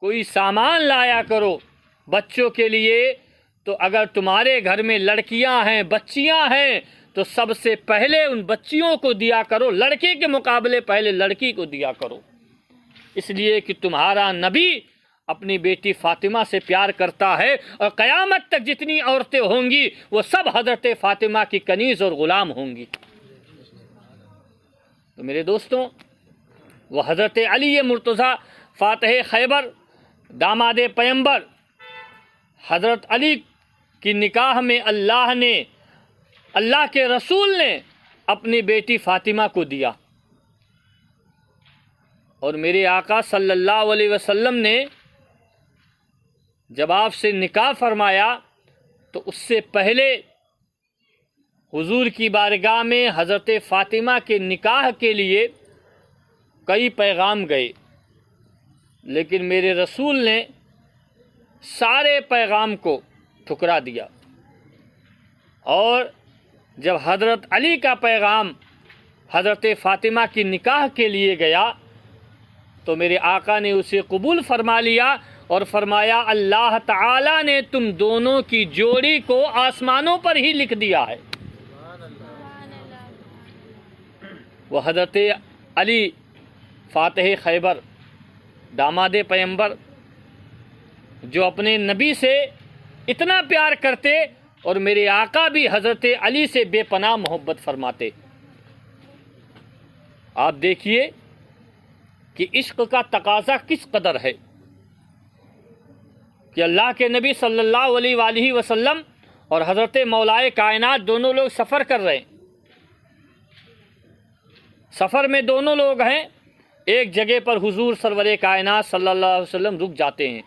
کوئی سامان لایا کرو بچوں کے لیے، تو اگر تمہارے گھر میں لڑکیاں ہیں، بچیاں ہیں، تو سب سے پہلے ان بچیوں کو دیا کرو، لڑکے کے مقابلے پہلے لڑکی کو دیا کرو، اس لیے کہ تمہارا نبی اپنی بیٹی فاطمہ سے پیار کرتا ہے، اور قیامت تک جتنی عورتیں ہوں گی وہ سب حضرت فاطمہ کی کنیز اور غلام ہوں گی۔ تو میرے دوستوں، وہ حضرت علی مرتضیٰ فاتح خیبر داماد پیمبر، حضرت علی کی نکاح میں اللہ کے رسول نے اپنی بیٹی فاطمہ کو دیا، اور میرے آقا صلی اللہ علیہ وسلم نے جب آپ سے نکاح فرمایا تو اس سے پہلے حضور کی بارگاہ میں حضرت فاطمہ کے نکاح کے لیے کئی پیغام گئے، لیکن میرے رسول نے سارے پیغام کو ٹھکرا دیا، اور جب حضرت علی کا پیغام حضرت فاطمہ کی نکاح کے لیے گیا تو میرے آقا نے اسے قبول فرما لیا اور فرمایا اللہ تعالی نے تم دونوں کی جوڑی کو آسمانوں پر ہی لکھ دیا ہے۔ وہ حضرت علی فاتح خیبر داماد پیمبر جو اپنے نبی سے اتنا پیار کرتے، اور میرے آقا بھی حضرت علی سے بے پناہ محبت فرماتے۔ آپ دیکھیے کہ عشق کا تقاضا کس قدر ہے کہ اللہ کے نبی صلی اللہ علیہ وآلہ وسلم اور حضرت مولائے کائنات دونوں لوگ سفر کر رہے ہیں۔ سفر میں دونوں لوگ ہیں، ایک جگہ پر حضور سرور کائنات صلی اللہ علیہ وسلم رک جاتے ہیں،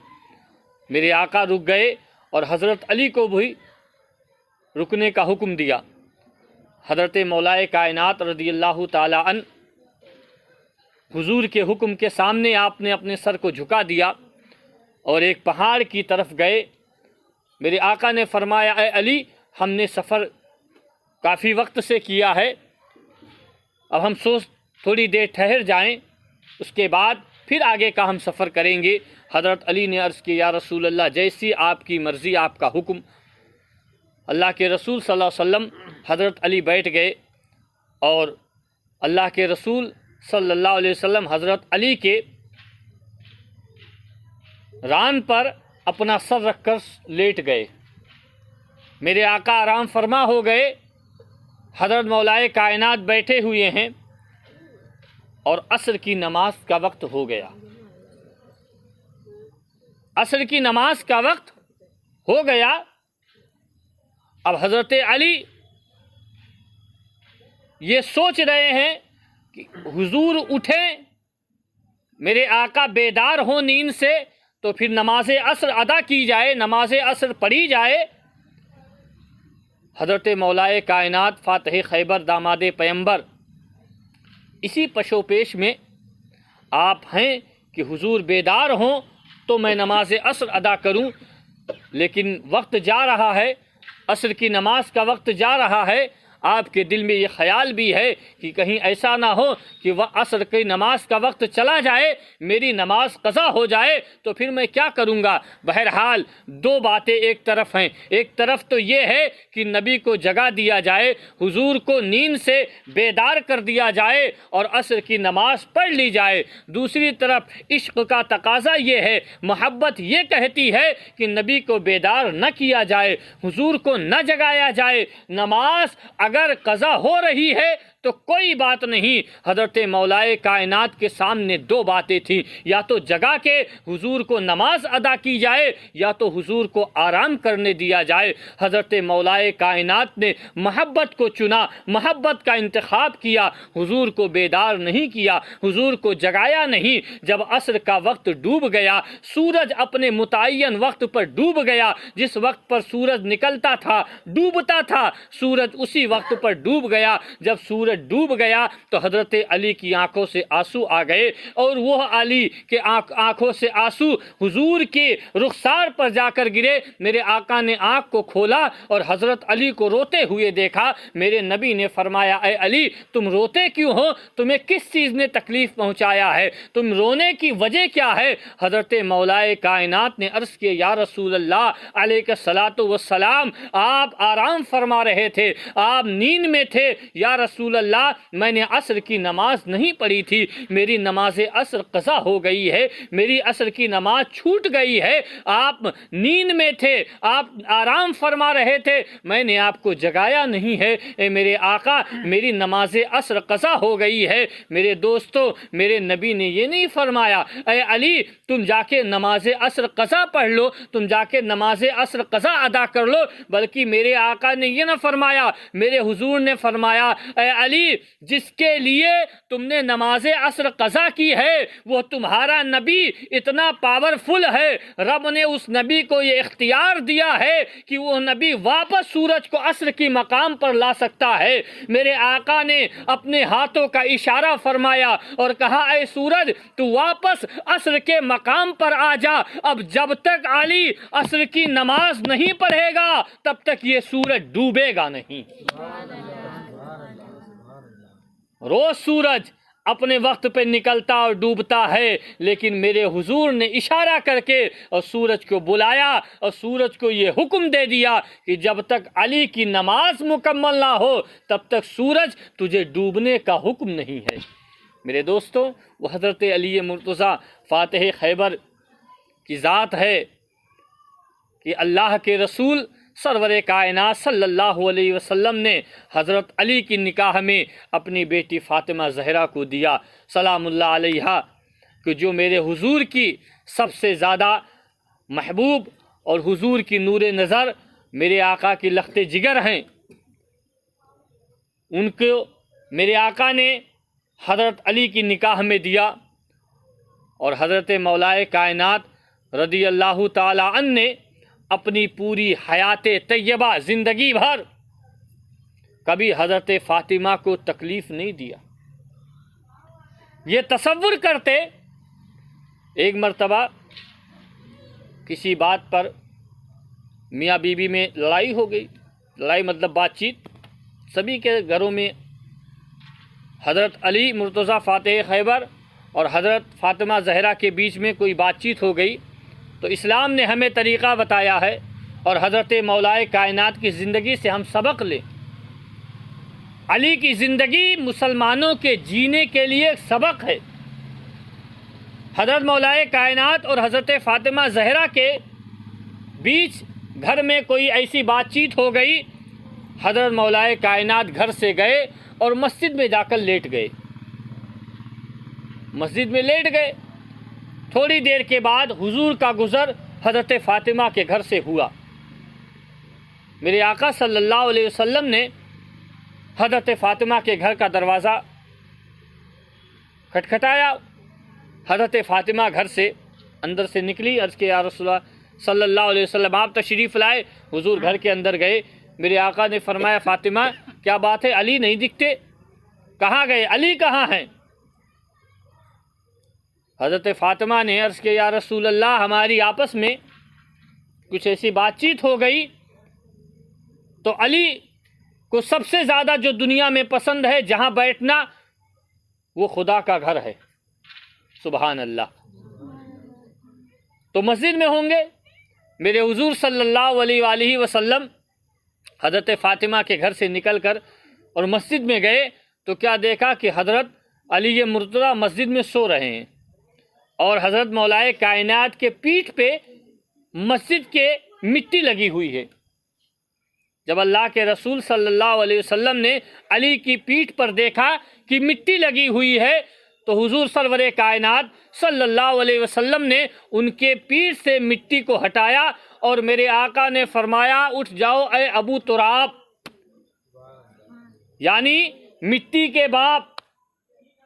میرے آقا رک گئے اور حضرت علی کو بھی رکنے کا حکم دیا۔ حضرت مولائے کائنات رضی اللہ تعالی عنہ حضور کے حکم کے سامنے آپ نے اپنے سر کو جھکا دیا اور ایک پہاڑ کی طرف گئے۔ میرے آقا نے فرمایا اے علی، ہم نے سفر کافی وقت سے کیا ہے، اب ہم تھوڑی دیر ٹھہر جائیں، اس کے بعد پھر آگے کا ہم سفر کریں گے۔ حضرت علی نے عرض کی یا رسول اللہ، جیسی آپ کی مرضی، آپ کا حکم۔ اللہ کے رسول صلی اللہ علیہ وسلم حضرت علی بیٹھ گئے، اور اللہ کے رسول صلی اللہ علیہ وسلم حضرت علی کے ران پر اپنا سر رکھ کر لیٹ گئے۔ میرے آقا آرام فرما ہو گئے، حضرت مولائے کائنات بیٹھے ہوئے ہیں، اور عصر کی نماز کا وقت ہو گیا۔ عصر کی نماز کا وقت ہو گیا۔ اب حضرت علی یہ سوچ رہے ہیں کہ حضور اٹھیں، میرے آقا بیدار ہوں نیند سے، تو پھر نماز عصر ادا کی جائے، نماز عصر پڑھی جائے۔ حضرت مولائے کائنات فاتح خیبر داماد پیمبر اسی پشو پیش میں آپ ہیں کہ حضور بیدار ہوں تو میں نماز عصر ادا کروں، لیکن وقت جا رہا ہے، عصر کی نماز کا وقت جا رہا ہے۔ آپ کے دل میں یہ خیال بھی ہے کہ کہیں ایسا نہ ہو کہ وہ عصر کی نماز کا وقت چلا جائے، میری نماز قضا ہو جائے، تو پھر میں کیا کروں گا۔ بہرحال دو باتیں ایک طرف ہیں، ایک طرف تو یہ ہے کہ نبی کو جگا دیا جائے، حضور کو نیند سے بیدار کر دیا جائے اور عصر کی نماز پڑھ لی جائے، دوسری طرف عشق کا تقاضا یہ ہے، محبت یہ کہتی ہے کہ نبی کو بیدار نہ کیا جائے، حضور کو نہ جگایا جائے۔ نماز اگر قضا ہو رہی ہے تو کوئی بات نہیں۔ حضرت مولائے کائنات کے سامنے دو باتیں تھیں، یا تو جگا کے حضور کو نماز ادا کی جائے، یا تو حضور کو آرام کرنے دیا جائے۔ حضرت مولائے کائنات نے محبت کو چنا، محبت کا انتخاب کیا، حضور کو بیدار نہیں کیا، حضور کو جگایا نہیں۔ جب عصر کا وقت ڈوب گیا، سورج اپنے متعین وقت پر ڈوب گیا، جس وقت پر سورج نکلتا تھا ڈوبتا تھا، سورج اسی وقت پر ڈوب گیا۔ جب سورج ڈوب گیا تو حضرت علی کی آنکھوں سے آنسو آ گئے، اور وہ علی کے آنکھوں سے آنسو حضور کے رخسار پر جا کر گرے۔ میرے آقا نے آنکھ کو کھولا اور حضرت علی کو روتے ہوئے دیکھا۔ میرے نبی نے فرمایا اے علی، تم روتے کیوں ہو؟ تمہیں کس چیز نے تکلیف پہنچایا ہے؟ تم رونے کی وجہ کیا ہے؟ حضرت مولائے کائنات نے عرض کیا یا رسول اللہ علیہ الصلوۃ والسلام، آپ آرام فرما رہے تھے، آپ نیند میں تھے، یا رسول اللہ میں نے عصر کی نماز نہیں پڑھی تھی، میری نماز عصر قضا ہو گئی ہے، میری عصر کی نماز چھوٹ گئی ہے، آپ نیند میں تھے، آپ آرام فرما رہے تھے، میں نے آپ کو جگایا نہیں ہے، اے میرے آقا میری نماز عصر قضا ہو گئی ہے۔ میرے دوستو، میرے نبی نے یہ نہیں فرمایا اے علی تم جا کے نماز عصر قضا پڑھ لو، تم جا کے نماز عصر قضا ادا کر لو، بلکہ میرے آقا نے یہ نہ فرمایا، میرے حضور نے فرمایا اے علی جس کے لیے تم نے نماز عصر قضا کی ہے وہ تمہارا نبی اتنا پاورفل ہے، رب نے اس نبی کو یہ اختیار دیا ہے کہ وہ نبی واپس سورج کو عصر کی مقام پر لا سکتا ہے۔ میرے آقا نے اپنے ہاتھوں کا اشارہ فرمایا اور کہا اے سورج تو واپس عصر کے مقام پر آ جا، اب جب تک علی عصر کی نماز نہیں پڑھے گا تب تک یہ سورج ڈوبے گا نہیں۔ روز سورج اپنے وقت پہ نکلتا اور ڈوبتا ہے، لیکن میرے حضور نے اشارہ کر کے اور سورج کو بلایا اور سورج کو یہ حکم دے دیا کہ جب تک علی کی نماز مکمل نہ ہو تب تک سورج تجھے ڈوبنے کا حکم نہیں ہے۔ میرے دوستو، وہ حضرت علی مرتضیٰ فاتح خیبر کی ذات ہے کہ اللہ کے رسول سرور کائنات صلی اللہ علیہ وسلم نے حضرت علی کی نکاح میں اپنی بیٹی فاطمہ زہرا کو دیا سلام اللہ علیہا، کہ جو میرے حضور کی سب سے زیادہ محبوب اور حضور کی نور نظر میرے آقا کی لخت جگر ہیں۔ ان کو میرے آقا نے حضرت علی کی نکاح میں دیا اور حضرت مولائے کائنات رضی اللہ تعالی عنہ نے اپنی پوری حیات طیبہ زندگی بھر کبھی حضرت فاطمہ کو تکلیف نہیں دیا۔ یہ تصور کرتے ایک مرتبہ کسی بات پر میاں بیوی میں لڑائی ہو گئی، لڑائی مطلب بات چیت، سبھی کے گھروں میں حضرت علی مرتضیٰ فاتح خیبر اور حضرت فاطمہ زہرا کے بیچ میں کوئی بات چیت ہو گئی، تو اسلام نے ہمیں طریقہ بتایا ہے اور حضرت مولائے کائنات کی زندگی سے ہم سبق لیں۔ علی کی زندگی مسلمانوں کے جینے کے لیے ایک سبق ہے۔ حضرت مولائے کائنات اور حضرت فاطمہ زہرا کے بیچ گھر میں کوئی ایسی بات چیت ہو گئی، حضرت مولائے کائنات گھر سے گئے اور مسجد میں جا کر لیٹ گئے، مسجد میں لیٹ گئے۔ تھوڑی دیر کے بعد حضور کا گزر حضرت فاطمہ کے گھر سے ہوا۔ میرے آقا صلی اللہ علیہ وسلم نے حضرت فاطمہ کے گھر کا دروازہ کھٹکھٹایا، حضرت فاطمہ گھر سے اندر سے نکلی، عرض کہ یا رسول اللہ صلی اللہ علیہ وسلم آپ تشریف لائے۔ حضور گھر کے اندر گئے، میرے آقا نے فرمایا فاطمہ کیا بات ہے، علی نہیں دکھتے، کہاں گئے، علی کہاں ہیں؟ حضرت فاطمہ نے عرض کیا یا رسول اللہ ہماری آپس میں کچھ ایسی بات چیت ہو گئی، تو علی کو سب سے زیادہ جو دنیا میں پسند ہے جہاں بیٹھنا وہ خدا کا گھر ہے، سبحان اللہ، تو مسجد میں ہوں گے۔ میرے حضور صلی اللہ علیہ وآلہ وسلم حضرت فاطمہ کے گھر سے نکل کر اور مسجد میں گئے تو کیا دیکھا کہ حضرت علی مرتضیٰ مسجد میں سو رہے ہیں اور حضرت مولائے کائنات کے پیٹھ پہ مسجد کے مٹی لگی ہوئی ہے۔ جب اللہ کے رسول صلی اللہ علیہ وسلم نے علی کی پیٹھ پر دیکھا کہ مٹی لگی ہوئی ہے تو حضور سرور کائنات صلی اللہ علیہ وسلم نے ان کے پیٹھ سے مٹی کو ہٹایا اور میرے آقا نے فرمایا اٹھ جاؤ اے ابو تراب، یعنی مٹی کے باپ،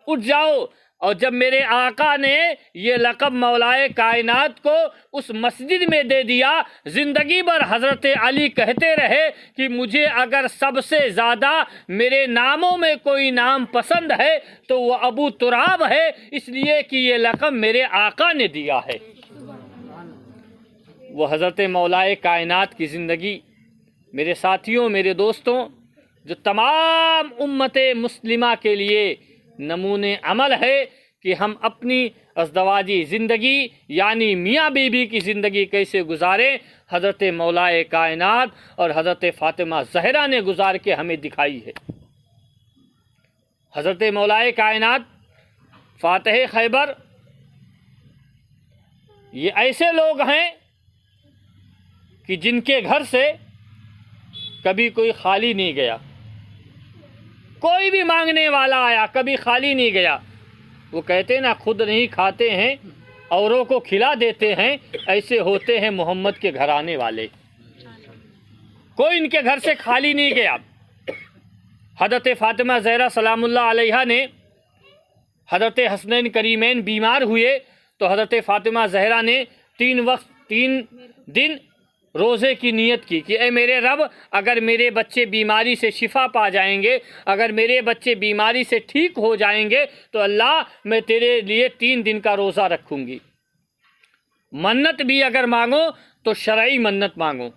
اٹھ جاؤ۔ اور جب میرے آقا نے یہ لقب مولائے کائنات کو اس مسجد میں دے دیا، زندگی بھر حضرت علی کہتے رہے کہ مجھے اگر سب سے زیادہ میرے ناموں میں کوئی نام پسند ہے تو وہ ابو تراب ہے، اس لیے کہ یہ لقب میرے آقا نے دیا ہے۔ وہ حضرت مولائے کائنات کی زندگی میرے ساتھیوں، میرے دوستوں، جو تمام امت مسلمہ کے لیے نمونے عمل ہے کہ ہم اپنی ازدواجی زندگی یعنی میاں بیوی کی زندگی کیسے گزاریں، حضرت مولائے کائنات اور حضرت فاطمہ زہرا نے گزار کے ہمیں دکھائی ہے۔ حضرت مولائے کائنات فاتح خیبر یہ ایسے لوگ ہیں کہ جن کے گھر سے کبھی کوئی خالی نہیں گیا، کوئی بھی مانگنے والا آیا کبھی خالی نہیں گیا۔ وہ کہتے نا خود نہیں کھاتے ہیں اوروں کو کھلا دیتے ہیں، ایسے ہوتے ہیں محمد کے گھرانے والے۔ کوئی ان کے گھر سے خالی نہیں گیا۔ حضرت فاطمہ زہرا سلام اللہ علیہا نے حضرت حسنین کریمین بیمار ہوئے تو حضرت فاطمہ زہرا نے 3 دن روزے کی نیت کی کہ اے میرے رب، اگر میرے بچے بیماری سے شفا پا جائیں گے، اگر میرے بچے بیماری سے ٹھیک ہو جائیں گے تو اللہ میں تیرے لیے 3 دن کا روزہ رکھوں گی۔ منت بھی اگر مانگو تو شرعی منت مانگو۔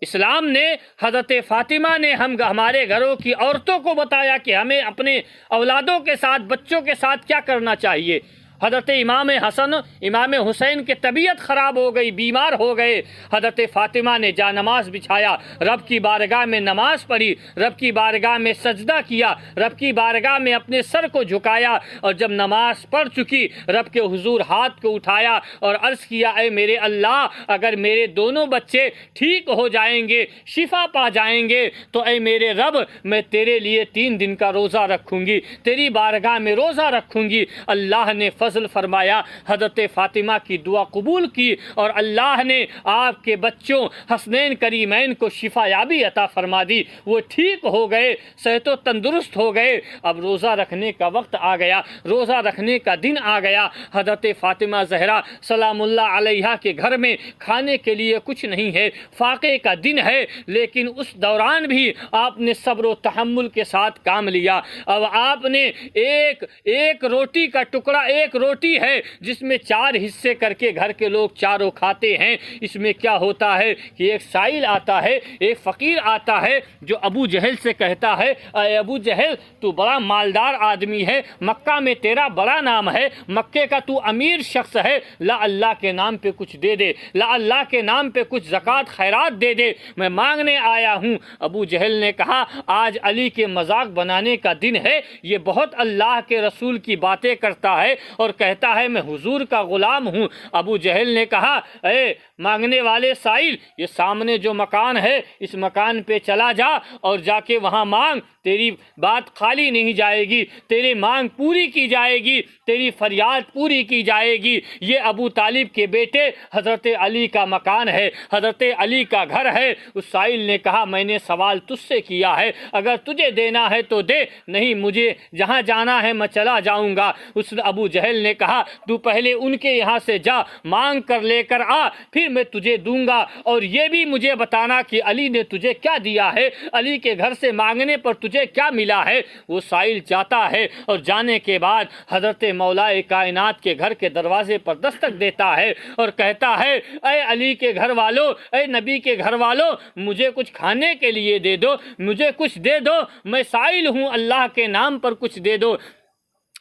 اسلام نے حضرت فاطمہ نے ہمارے گھروں کی عورتوں کو بتایا کہ ہمیں اپنے اولادوں کے ساتھ، بچوں کے ساتھ کیا کرنا چاہیے۔ حضرت امام حسن امام حسین کی طبیعت خراب ہو گئی، بیمار ہو گئے۔ حضرت فاطمہ نے جا نماز بچھایا، رب کی بارگاہ میں نماز پڑھی، رب کی بارگاہ میں سجدہ کیا، رب کی بارگاہ میں اپنے سر کو جھکایا، اور جب نماز پڑھ چکی رب کے حضور ہاتھ کو اٹھایا اور عرض کیا اے میرے اللہ، اگر میرے دونوں بچے ٹھیک ہو جائیں گے، شفا پا جائیں گے تو اے میرے رب میں تیرے لیے 3 دن کا روزہ رکھوں گی، تیری بارگاہ میں روزہ رکھوں گی۔ اللہ نے فضل فرمایا، حضرت فاطمہ کی دعا قبول کی اور اللہ نے آپ کے بچوں حسنین کریمین کو شفا یابی عطا فرما دی۔ وہ ٹھیک ہو گئے، صحت و تندرست ہو گئے۔ اب روزہ رکھنے کا وقت آ گیا، روزہ رکھنے کا دن آ گیا۔ حضرت فاطمہ زہرا سلام اللہ علیہا کے گھر میں کھانے کے لیے کچھ نہیں ہے، فاقے کا دن ہے، لیکن اس دوران بھی آپ نے صبر و تحمل کے ساتھ کام لیا۔ اب آپ نے ایک روٹی کا ٹکڑا، ایک روٹی ہے جس میں 4 حصے کر کے گھر کے لوگ چاروں کھاتے ہیں۔ اس میں کیا ہوتا ہے کہ ایک سائل آتا ہے، ایک فقیر آتا ہے جو ابو جہل سے کہتا ہے اے ابو جہل تو بڑا مالدار آدمی ہے، مکہ میں تیرا بڑا نام ہے، مکے کا تو امیر شخص ہے، لا اللہ کے نام پہ کچھ دے دے، لا اللہ کے نام پہ کچھ زکوٰۃ خیرات دے دے، میں مانگنے آیا ہوں۔ ابو جہل نے کہا آج علی کے مذاق بنانے کا دن ہے، یہ بہت اللہ کے رسول کی باتیں کرتا ہے اور کہتا ہے میں حضور کا غلام ہوں۔ ابو جہل نے کہا اے مانگنے والے سائل، یہ سامنے جو مکان ہے اس مکان پہ چلا جا اور جا کے وہاں مانگ، تیری بات خالی نہیں جائے گی، تیری مانگ پوری کی جائے گی، تیری فریاد پوری کی جائے گی۔ یہ ابو طالب کے بیٹے حضرت علی کا مکان ہے، حضرت علی کا گھر ہے۔ اس سائل نے کہا میں نے سوال تجھ سے کیا ہے، اگر تجھے دینا ہے تو دے، نہیں مجھے جہاں جانا ہے میں چلا جاؤں گا۔ اس ابو جہل نے کہا تو پہلے ان کے یہاں سے جا، مانگ کر لے کر آ، پھر میں تجھے دوں گا، اور یہ بھی مجھے بتانا کہ علی نے تجھے کیا دیا ہے، علی کے گھر سے مانگنے پر تجھے کیا ملا ہے۔ وہ سائل جاتا ہے اور جانے کے بعد حضرت مولائے کائنات کے گھر کے دروازے پر دستک دیتا ہے اور کہتا ہے اے علی کے گھر والوں، اے نبی کے گھر والوں، مجھے کچھ کھانے کے لیے دے دو، مجھے کچھ دے دو، میں سائل ہوں، اللہ کے نام پر کچھ دے دو۔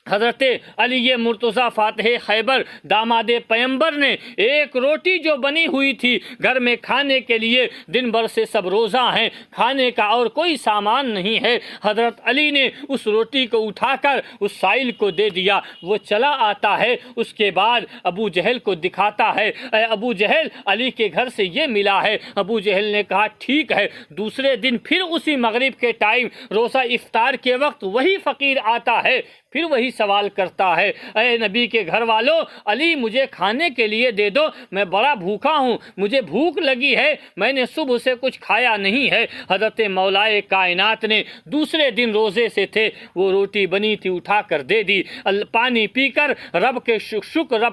حضرت علی مرتضیٰ فاتح خیبر داماد پیمبر نے ایک روٹی جو بنی ہوئی تھی گھر میں کھانے کے لیے، دن بھر سے سب روزہ ہیں، کھانے کا اور کوئی سامان نہیں ہے، حضرت علی نے اس روٹی کو اٹھا کر اس سائل کو دے دیا۔ وہ چلا آتا ہے، اس کے بعد ابو جہل کو دکھاتا ہے اے ابو جہل علی کے گھر سے یہ ملا ہے۔ ابو جہل نے کہا ٹھیک ہے۔ دوسرے دن پھر اسی مغرب کے ٹائم روزہ افطار کے وقت وہی فقیر آتا ہے، پھر وہی سوال کرتا ہے اے نبی کے گھر والوں، علی مجھے کھانے کے لیے دے دو، میں بڑا بھوکا ہوں، مجھے بھوک لگی ہے، میں نے صبح سے کچھ کھایا نہیں ہے۔ حضرت مولائے کائنات نے دوسرے دن روزے سے تھے، وہ روٹی بنی تھی اٹھا کر دے دی، پانی پی کر رب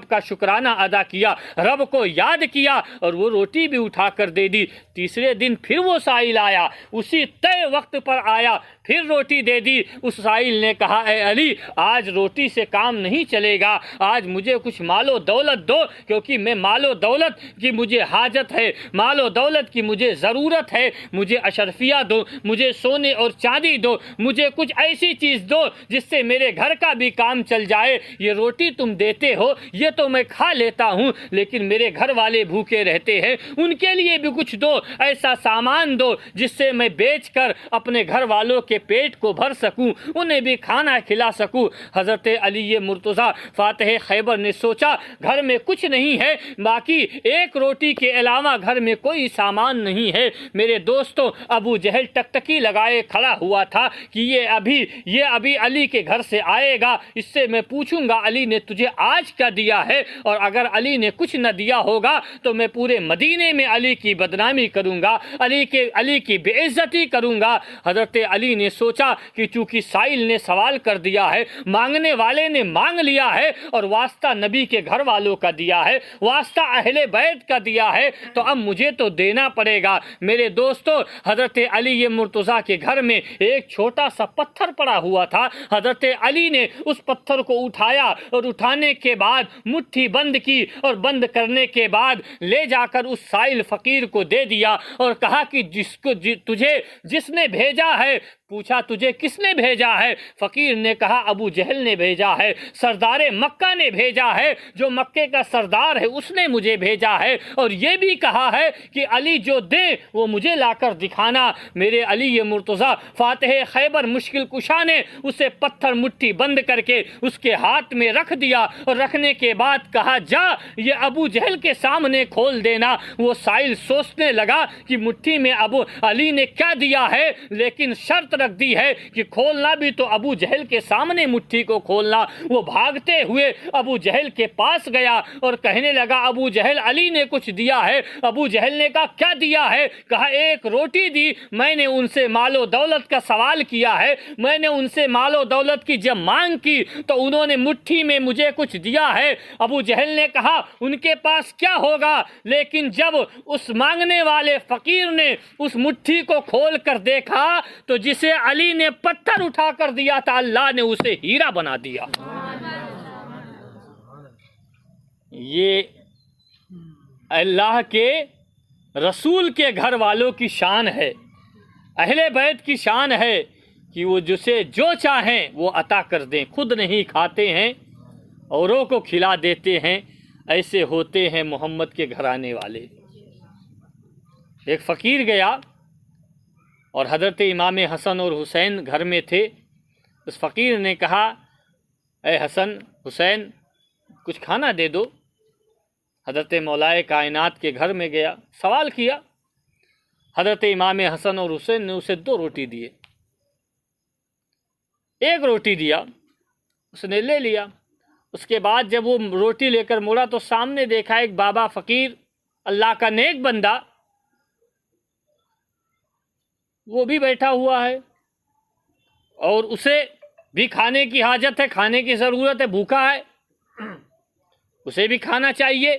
کا شکرانہ ادا کیا، رب کو یاد کیا اور وہ روٹی بھی اٹھا کر دے دی۔ تیسرے دن پھر وہ سائل آیا، اسی طے وقت پر آیا، پھر روٹی دے دی۔ اس سائل نے کہا اے علی آج روٹی سے کام نہیں چلے گا، آج مجھے کچھ مال و دولت دو، کیونکہ میں مال و دولت کی مجھے حاجت ہے، مال و دولت کی مجھے ضرورت ہے، مجھے اشرفیہ دو، مجھے سونے اور چاندی دو، مجھے کچھ ایسی چیز دو جس سے میرے گھر کا بھی کام چل جائے۔ یہ روٹی تم دیتے ہو یہ تو میں کھا لیتا ہوں، لیکن میرے گھر والے بھوکے رہتے ہیں، ان کے لیے بھی کچھ دو، ایسا سامان دو جس سے میں بیچ کر اپنے گھر والوں کے پیٹ کو بھر سکوں، انہیں بھی کھانا کھلا سکوں۔ حضرت علی مرتضیٰ فاتح خیبر نے سوچا گھر میں کچھ نہیں ہے، باقی ایک روٹی کے علاوہ گھر میں کوئی سامان نہیں ہے۔ میرے دوستوں، ابو جہل ٹکٹکی لگائے کھڑا ہوا تھا کہ یہ ابھی علی کے گھر سے آئے گا، اس سے میں پوچھوں گا علی نے تجھے آج کیا دیا ہے، اور اگر علی نے کچھ نہ دیا ہوگا تو میں پورے مدینے میں علی کی بدنامی کروں گا، علی کی بے عزتی کروں گا۔ حضرت علی نے سوچا کہ چونکہ سائل نے سوال کر دیا ہے، مانگنے والے نے مانگ لیا ہے، اور واسطہ نبی کے گھر والوں کا دیا ہے، واسطہ اہل بیت کا دیا ہے، تو اب مجھے تو دینا پڑے گا۔ میرے دوستو، حضرت علی مرتضیٰ کے گھر میں ایک چھوٹا سا پتھر پڑا ہوا تھا۔ حضرت علی نے اس پتھر کو اٹھایا، اور اٹھانے کے بعد مٹھی بند کی، اور بند کرنے کے بعد لے جا کر اس سائل فقیر کو دے دیا، اور کہا کہ تجھے جس نے بھیجا ہے، پوچھا تجھے کس نے بھیجا ہے؟ فقیر نے کہا ابو جہل نے بھیجا ہے، سردار مکہ نے بھیجا ہے، جو مکے کا سردار ہے اس نے مجھے بھیجا ہے، اور یہ بھی کہا ہے کہ علی جو دے وہ مجھے لا کر دکھانا۔ میرے علی مرتضیٰ فاتح خیبر مشکل کشا نے اسے پتھر مٹھی بند کر کے اس کے ہاتھ میں رکھ دیا، اور رکھنے کے بعد کہا جا یہ ابو جہل کے سامنے کھول دینا۔ وہ سائل سوچنے لگا کہ مٹھی میں ابو علی نے کیا دیا ہے، لیکن شرط رکھ دی ہے کہ کھولنا بھی تو ابو جہل کے سامنے مٹھی کو کھولنا۔ وہ بھاگتے ہوئے ابو جہل کے پاس گیا اور کہنے لگا ابو جہل علی نے کچھ دیا ہے۔ ابو جہل نے کہا کیا دیا ہے؟ کہا ایک روٹی دی، میں نے ان سے مال و دولت کا سوال کیا ہے، میں نے ان سے مال و دولت کی جب مانگ کی تو انہوں نے مٹھی میں مجھے کچھ دیا ہے۔ ابو جہل نے کہا ان کے پاس کیا ہوگا، لیکن جب اس مانگنے والے فقیر نے اس مٹھی کو کھول کر دیکھا تو جسے علی نے پتھر اٹھا کر دیا تھا اللہ نے اسے ہیرا بنا دیا۔ یہ اللہ کے رسول کے گھر والوں کی شان ہے، اہل بیت کی شان ہے کہ وہ جسے جو چاہیں وہ عطا کر دیں، خود نہیں کھاتے ہیں اوروں کو کھلا دیتے ہیں، ایسے ہوتے ہیں محمد کے گھرانے والے۔ ایک فقیر گیا اور حضرت امام حسن اور حسین گھر میں تھے۔ اس فقیر نے کہا اے حسن حسین کچھ کھانا دے دو۔ حضرت مولائے کائنات کے گھر میں گیا، سوال کیا، حضرت امام حسن اور حسین نے اسے 2 روٹی دیے۔ ایک روٹی دیا، اس نے لے لیا۔ اس کے بعد جب وہ روٹی لے کر مڑا تو سامنے دیکھا ایک بابا فقیر، اللہ کا نیک بندہ، وہ بھی بیٹھا ہوا ہے، اور اسے بھی کھانے کی حاجت ہے، کھانے کی ضرورت ہے، بھوکا ہے، اسے بھی کھانا چاہیے،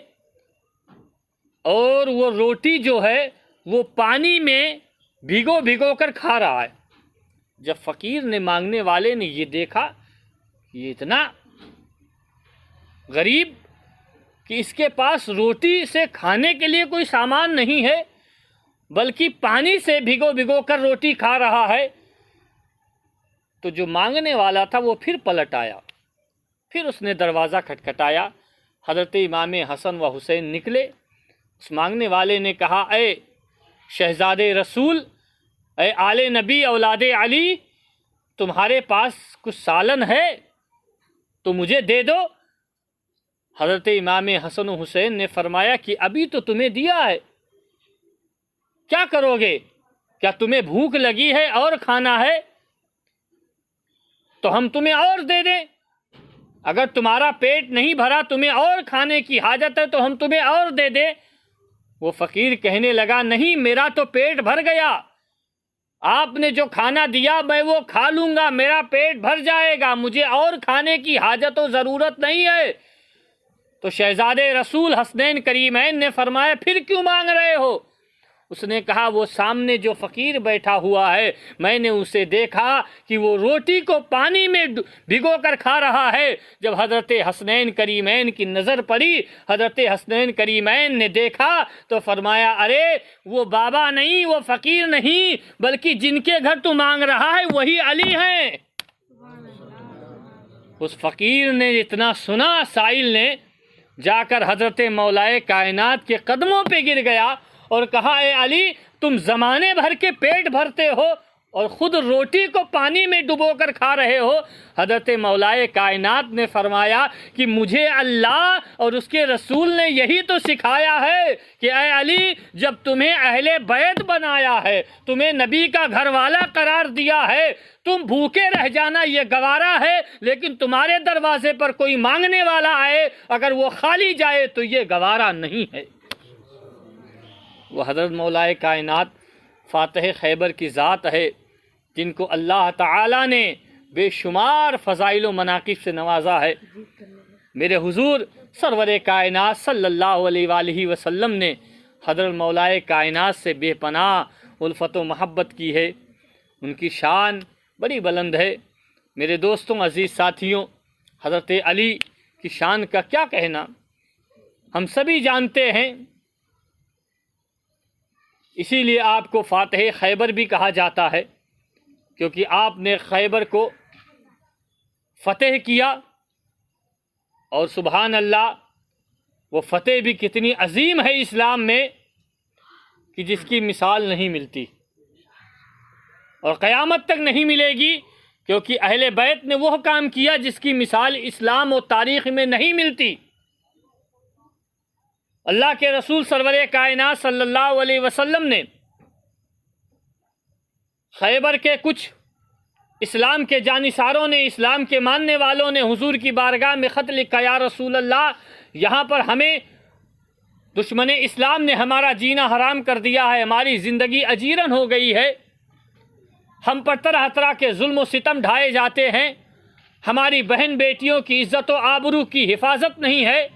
اور وہ روٹی جو ہے وہ پانی میں بھگو کر کھا رہا ہے۔ جب فقیر نے، مانگنے والے نے یہ دیکھا کہ یہ اتنا غریب کہ اس کے پاس روٹی سے کھانے کے لیے کوئی سامان نہیں ہے بلکہ پانی سے بھگو کر روٹی کھا رہا ہے، تو جو مانگنے والا تھا وہ پھر پلٹ آیا، پھر اس نے دروازہ کھٹکھٹایا۔ حضرت امام حسن و حسین نکلے۔ اس مانگنے والے نے کہا اے شہزاد رسول، اے آل نبی اولاد علی، تمہارے پاس کچھ سالن ہے تو مجھے دے دو۔ حضرت امام حسن و حسین نے فرمایا کہ ابھی تو تمہیں دیا ہے، کیا کرو گے؟ کیا تمہیں بھوک لگی ہے اور کھانا ہے تو ہم تمہیں اور دے دیں؟ اگر تمہارا پیٹ نہیں بھرا، تمہیں اور کھانے کی حاجت ہے تو ہم تمہیں اور دے دیں۔ وہ فقیر کہنے لگا نہیں، میرا تو پیٹ بھر گیا، آپ نے جو کھانا دیا میں وہ کھا لوں گا، میرا پیٹ بھر جائے گا، مجھے اور کھانے کی حاجت و ضرورت نہیں ہے۔ تو شہزادے رسول حسنین کریمین نے فرمایا پھر کیوں مانگ رہے ہو؟ اس نے کہا وہ سامنے جو فقیر بیٹھا ہوا ہے میں نے اسے دیکھا کہ وہ روٹی کو پانی میں بھگو کر کھا رہا ہے۔ جب حضرت حسنین کریمین کی نظر پڑی، حضرت حسنین کریمین نے دیکھا تو فرمایا ارے وہ بابا نہیں، وہ فقیر نہیں، بلکہ جن کے گھر تو مانگ رہا ہے وہی علی ہیں۔ اس فقیر نے اتنا سنا، سائل نے جا کر حضرت مولائے کائنات کے قدموں پہ گر گیا اور کہا اے علی تم زمانے بھر کے پیٹ بھرتے ہو اور خود روٹی کو پانی میں ڈبو کر کھا رہے ہو۔ حضرت مولائے کائنات نے فرمایا کہ مجھے اللہ اور اس کے رسول نے یہی تو سکھایا ہے کہ اے علی جب تمہیں اہل بیت بنایا ہے، تمہیں نبی کا گھر والا قرار دیا ہے، تم بھوکے رہ جانا یہ گوارا ہے، لیکن تمہارے دروازے پر کوئی مانگنے والا آئے اگر وہ خالی جائے تو یہ گوارا نہیں ہے۔ وہ حضرت مولائے کائنات فاتح خیبر کی ذات ہے جن کو اللہ تعالیٰ نے بے شمار فضائل و مناقب سے نوازا ہے۔ میرے حضور سرور کائنات صلی اللہ علیہ وآلہ وسلم نے حضرت مولائے کائنات سے بے پناہ الفت و محبت کی ہے، ان کی شان بڑی بلند ہے۔ میرے دوستوں، عزیز ساتھیوں، حضرت علی کی شان کا کیا کہنا، ہم سبھی جانتے ہیں، اسی لیے آپ کو فاتح خیبر بھی کہا جاتا ہے، کیونکہ آپ نے خیبر کو فتح کیا، اور سبحان اللہ وہ فتح بھی کتنی عظیم ہے اسلام میں کہ جس کی مثال نہیں ملتی اور قیامت تک نہیں ملے گی، کیونکہ اہل بیت نے وہ کام کیا جس کی مثال اسلام و تاریخ میں نہیں ملتی۔ اللہ کے رسول سرور کائنات صلی اللہ علیہ وسلم نے خیبر کے کچھ اسلام کے جانثاروں نے، اسلام کے ماننے والوں نے حضور کی بارگاہ میں خط لکھا، یا رسول اللہ یہاں پر ہمیں دشمن اسلام نے ہمارا جینا حرام کر دیا ہے، ہماری زندگی اجیرن ہو گئی ہے، ہم پر طرح طرح کے ظلم و ستم ڈھائے جاتے ہیں، ہماری بہن بیٹیوں کی عزت و آبرو کی حفاظت نہیں ہے،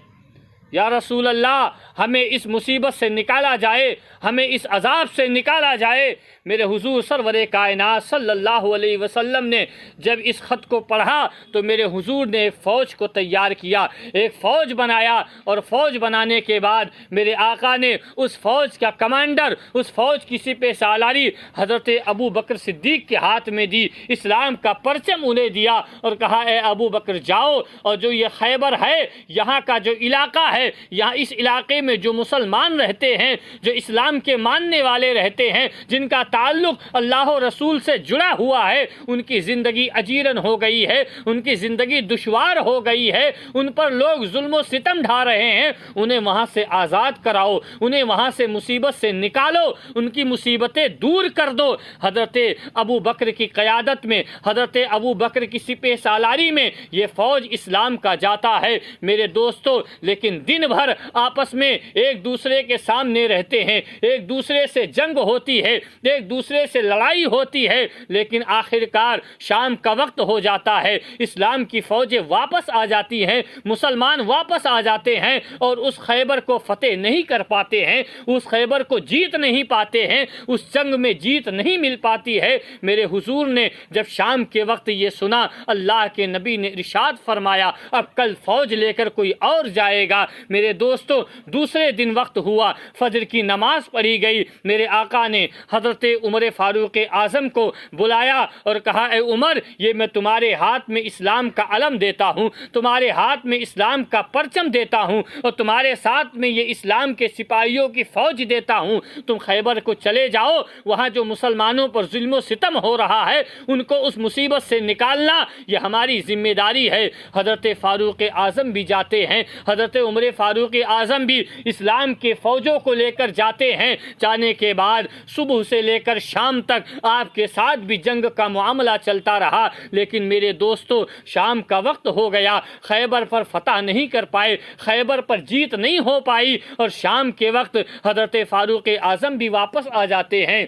یا رسول اللہ ہمیں اس مصیبت سے نکالا جائے، ہمیں اس عذاب سے نکالا جائے۔ میرے حضور سرور کائنات صلی اللہ علیہ وسلم نے جب اس خط کو پڑھا تو میرے حضور نے ایک فوج کو تیار کیا، ایک فوج بنایا، اور فوج بنانے کے بعد میرے آقا نے اس فوج کا کمانڈر، اس فوج کی سپہ سالاری حضرت ابو بکر صدیق کے ہاتھ میں دی، اسلام کا پرچم انہیں دیا اور کہا اے ابو بکر جاؤ، اور جو یہ خیبر ہے یہاں کا جو علاقہ ہے، یہاں اس علاقے میں جو مسلمان رہتے ہیں، جو اسلام کے ماننے والے رہتے ہیں، جن کا تعلق اللہ و رسول سے جڑا ہوا ہے، ان کی زندگی اجیرن ہو گئی ہے، ان کی زندگی دشوار ہو گئی ہے، ان پر لوگ ظلم و ستم ڈھا رہے ہیں، انہیں وہاں سے آزاد کراؤ، انہیں وہاں سے مصیبت سے نکالو، ان کی مصیبتیں دور کر دو۔ حضرت ابو بکر کی قیادت میں، حضرت ابو بکر کی سپہ سالاری میں یہ فوج اسلام کا جاتا ہے۔ میرے دوستو، لیکن دن بھر آپس میں ایک دوسرے کے سامنے رہتے ہیں، ایک دوسرے سے جنگ ہوتی ہے، ایک دوسرے سے لڑائی ہوتی ہے، لیکن آخر کار شام کا وقت ہو جاتا ہے، اسلام کی فوجیں واپس آ جاتی ہیں، مسلمان واپس آ جاتے ہیں، اور اس خیبر کو فتح نہیں کر پاتے ہیں، اس خیبر کو جیت نہیں پاتے ہیں، اس جنگ میں جیت نہیں مل پاتی ہے۔ میرے حضور نے جب شام کے وقت یہ سنا، اللہ کے نبی نے ارشاد فرمایا اب کل فوج لے کر کوئی اور جائے گا۔ میرے دوستو، دوسرے دن وقت ہوا، فجر کی نماز پڑھی گئی، میرے آقا نے حضرت عمر فاروق اعظم کو بلایا اور کہا اے عمر، یہ میں تمہارے ہاتھ میں اسلام کا علم دیتا ہوں، تمہارے ہاتھ میں اسلام کا پرچم دیتا ہوں، اور تمہارے ساتھ میں یہ اسلام کے سپاہیوں کی فوج دیتا ہوں، تم خیبر کو چلے جاؤ، وہاں جو مسلمانوں پر ظلم و ستم ہو رہا ہے ان کو اس مصیبت سے نکالنا یہ ہماری ذمہ داری ہے۔ حضرت فاروق اعظم بھی جاتے ہیں، حضرت عمر فاروق اعظم بھی اسلام کے فوجوں کو لے کر جاتے ہیں۔ جانے کے بعد صبح سے لے کر شام تک آپ کے ساتھ بھی جنگ کا معاملہ چلتا رہا، لیکن میرے دوستو شام کا وقت ہو گیا، خیبر پر فتح نہیں کر پائے، خیبر پر جیت نہیں ہو پائی، اور شام کے وقت حضرت فاروق اعظم بھی واپس آ جاتے ہیں۔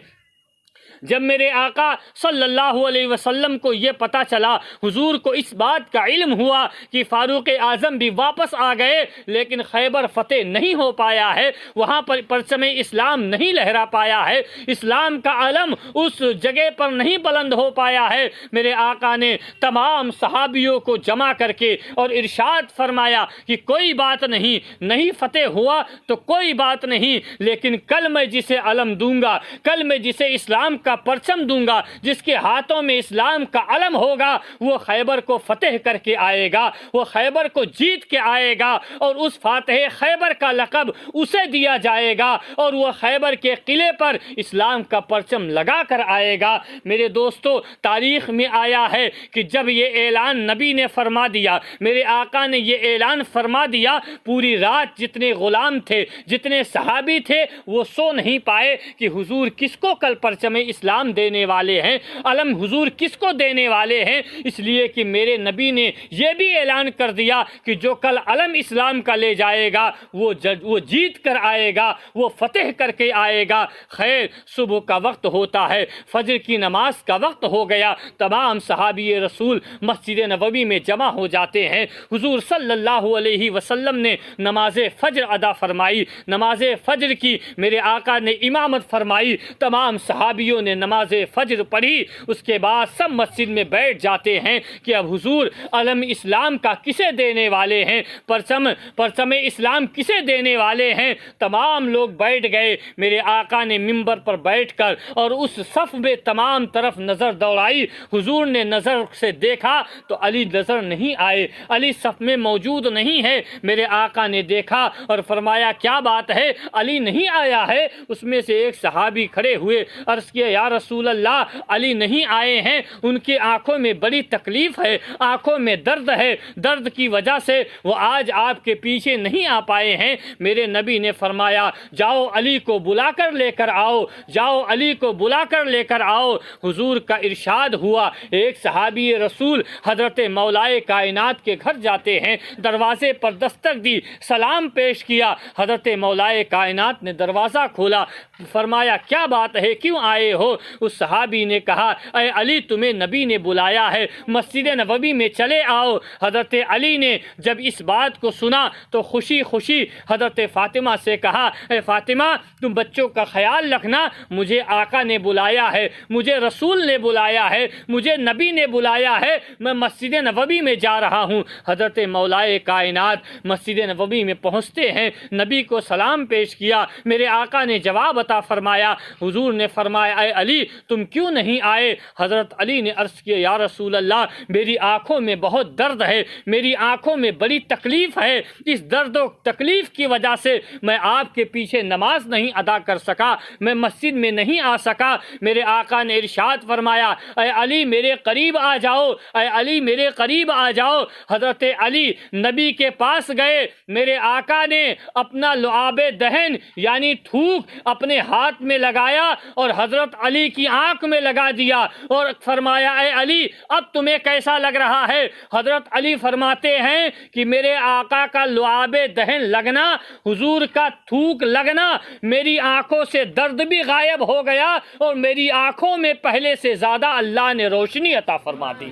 جب میرے آقا صلی اللہ علیہ وسلم کو یہ پتہ چلا، حضور کو اس بات کا علم ہوا کہ فاروق اعظم بھی واپس آ گئے لیکن خیبر فتح نہیں ہو پایا ہے، وہاں پر پرچم اسلام نہیں لہرا پایا ہے، اسلام کا علم اس جگہ پر نہیں بلند ہو پایا ہے، میرے آقا نے تمام صحابیوں کو جمع کر کے اور ارشاد فرمایا کہ کوئی بات نہیں فتح ہوا تو کوئی بات نہیں، لیکن کل میں جسے علم دوں گا، کل میں جسے اسلام کا پرچم دوں گا، جس کے ہاتھوں میں اسلام کا علم ہوگا، وہ خیبر کو فتح کر کے آئے گا، وہ خیبر کو جیت کے آئے گا، اور اس فاتح خیبر کا لقب اسے دیا جائے گا، اور وہ خیبر کے قلعے پر اسلام کا پرچم لگا کر آئے گا۔ میرے دوستو، تاریخ میں آیا ہے کہ جب یہ اعلان نبی نے فرما دیا، میرے آقا نے یہ اعلان فرما دیا، پوری رات جتنے غلام تھے، جتنے صحابی تھے، وہ سو نہیں پائے کہ حضور کس کو کل پرچم اسلام دینے والے ہیں، علم حضور کس کو دینے والے ہیں، اس لیے کہ میرے نبی نے یہ بھی اعلان کر دیا کہ جو کل علم اسلام کا لے جائے گا وہ جیت کر آئے گا، وہ فتح کر کے آئے گا۔ خیر، صبح کا وقت ہوتا ہے، فجر کی نماز کا وقت ہو گیا، تمام صحابی رسول مسجد نبوی میں جمع ہو جاتے ہیں۔ حضور صلی اللہ علیہ وسلم نے نماز فجر ادا فرمائی، نماز فجر کی میرے آقا نے امامت فرمائی، تمام صحابیوں نے نماز فجر پڑھی، اس کے بعد سب مسجد میں بیٹھ جاتے ہیں کہ اب حضور علم اسلام کا کسے دینے والے ہیں، پرچم اسلام کسے دینے والے ہیں۔ تمام لوگ بیٹھ گئے، میرے آقا نے منبر پر بیٹھ کر اور اس صف میں تمام طرف نظر دوڑائی، حضور نے نظر سے دیکھا تو علی نظر نہیں آئے، علی صف میں موجود نہیں ہے۔ میرے آقا نے دیکھا اور فرمایا کیا بات ہے، علی نہیں آیا ہے؟ اس میں سے ایک صحابی کھڑے ہوئے، عرض کیا یا رسول اللہ، علی نہیں آئے ہیں، ان کی آنکھوں میں بڑی تکلیف ہے، آنکھوں میں درد ہے، درد کی وجہ سے وہ آج آپ کے پیچھے نہیں آ پائے ہیں۔ میرے نبی نے فرمایا جاؤ علی کو بلا کر لے کر آؤ، جاؤ علی کو بلا کر لے کر آؤ۔ حضور کا ارشاد ہوا، ایک صحابی رسول حضرت مولائے کائنات کے گھر جاتے ہیں، دروازے پر دستک دی، سلام پیش کیا، حضرت مولائے کائنات نے دروازہ کھولا، فرمایا کیا بات ہے، کیوں آئے ہو؟ اس صحابی نے کہا اے علی، تمہیں نبی نے بلایا ہے، مسجد نبوی میں چلے آؤ۔ حضرت علی نے جب اس بات کو سنا تو خوشی خوشی حضرت فاطمہ سے کہا اے فاطمہ، تم بچوں کا خیال رکھنا، مجھے آقا نے بلایا ہے، مجھے رسول نے بلایا ہے، مجھے نبی نے بلایا ہے، میں مسجد نبوی میں جا رہا ہوں۔ حضرت مولائے کائنات مسجد نبوی میں پہنچتے ہیں، نبی کو سلام پیش کیا، میرے آقا نے جواب عطا فرمایا، حضور نے فرمایا اے علی تم کیوں نہیں آئے؟ حضرت علی نے عرض کیا یا رسول اللہ، میری آنکھوں میں بہت درد ہے، میری آنکھوں میں بڑی تکلیف ہے، اس درد و تکلیف کی وجہ سے میں آپ کے پیچھے نماز نہیں ادا کر سکا، میں مسجد میں نہیں آ سکا۔ میرے آقا نے ارشاد فرمایا اے علی میرے قریب آ جاؤ، اے علی میرے قریب آ جاؤ۔ حضرت علی نبی کے پاس گئے، میرے آقا نے اپنا لعاب دہن یعنی تھوک اپنے ہاتھ میں لگایا اور حضرت علی کی آنکھ میں لگا دیا اور فرمایا اے علی اب تمہیں کیسا لگ رہا ہے؟ حضرت علی فرماتے ہیں کہ میرے آقا کا لعاب دہن لگنا، حضور کا تھوک لگنا، میری آنکھوں سے درد بھی غائب ہو گیا اور میری آنکھوں میں پہلے سے زیادہ اللہ نے روشنی عطا فرما دی۔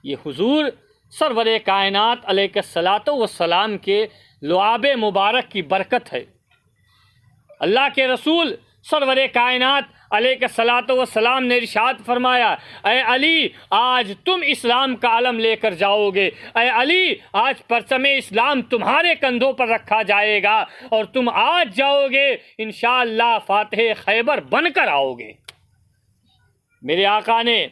یہ حضور سرور کائنات علیہ الصلوۃ والسلام کے لعاب مبارک کی برکت ہے۔ اللہ کے رسول سرور کائنات علیہ الصلوۃ والسلام نے ارشاد فرمایا اے علی آج تم اسلام کا علم لے کر جاؤ گے، اے علی آج پرچم اسلام تمہارے کندھوں پر رکھا جائے گا اور تم آج جاؤ گے انشاءاللہ فاتح خیبر بن کر آؤ گے۔ میرے آقا نے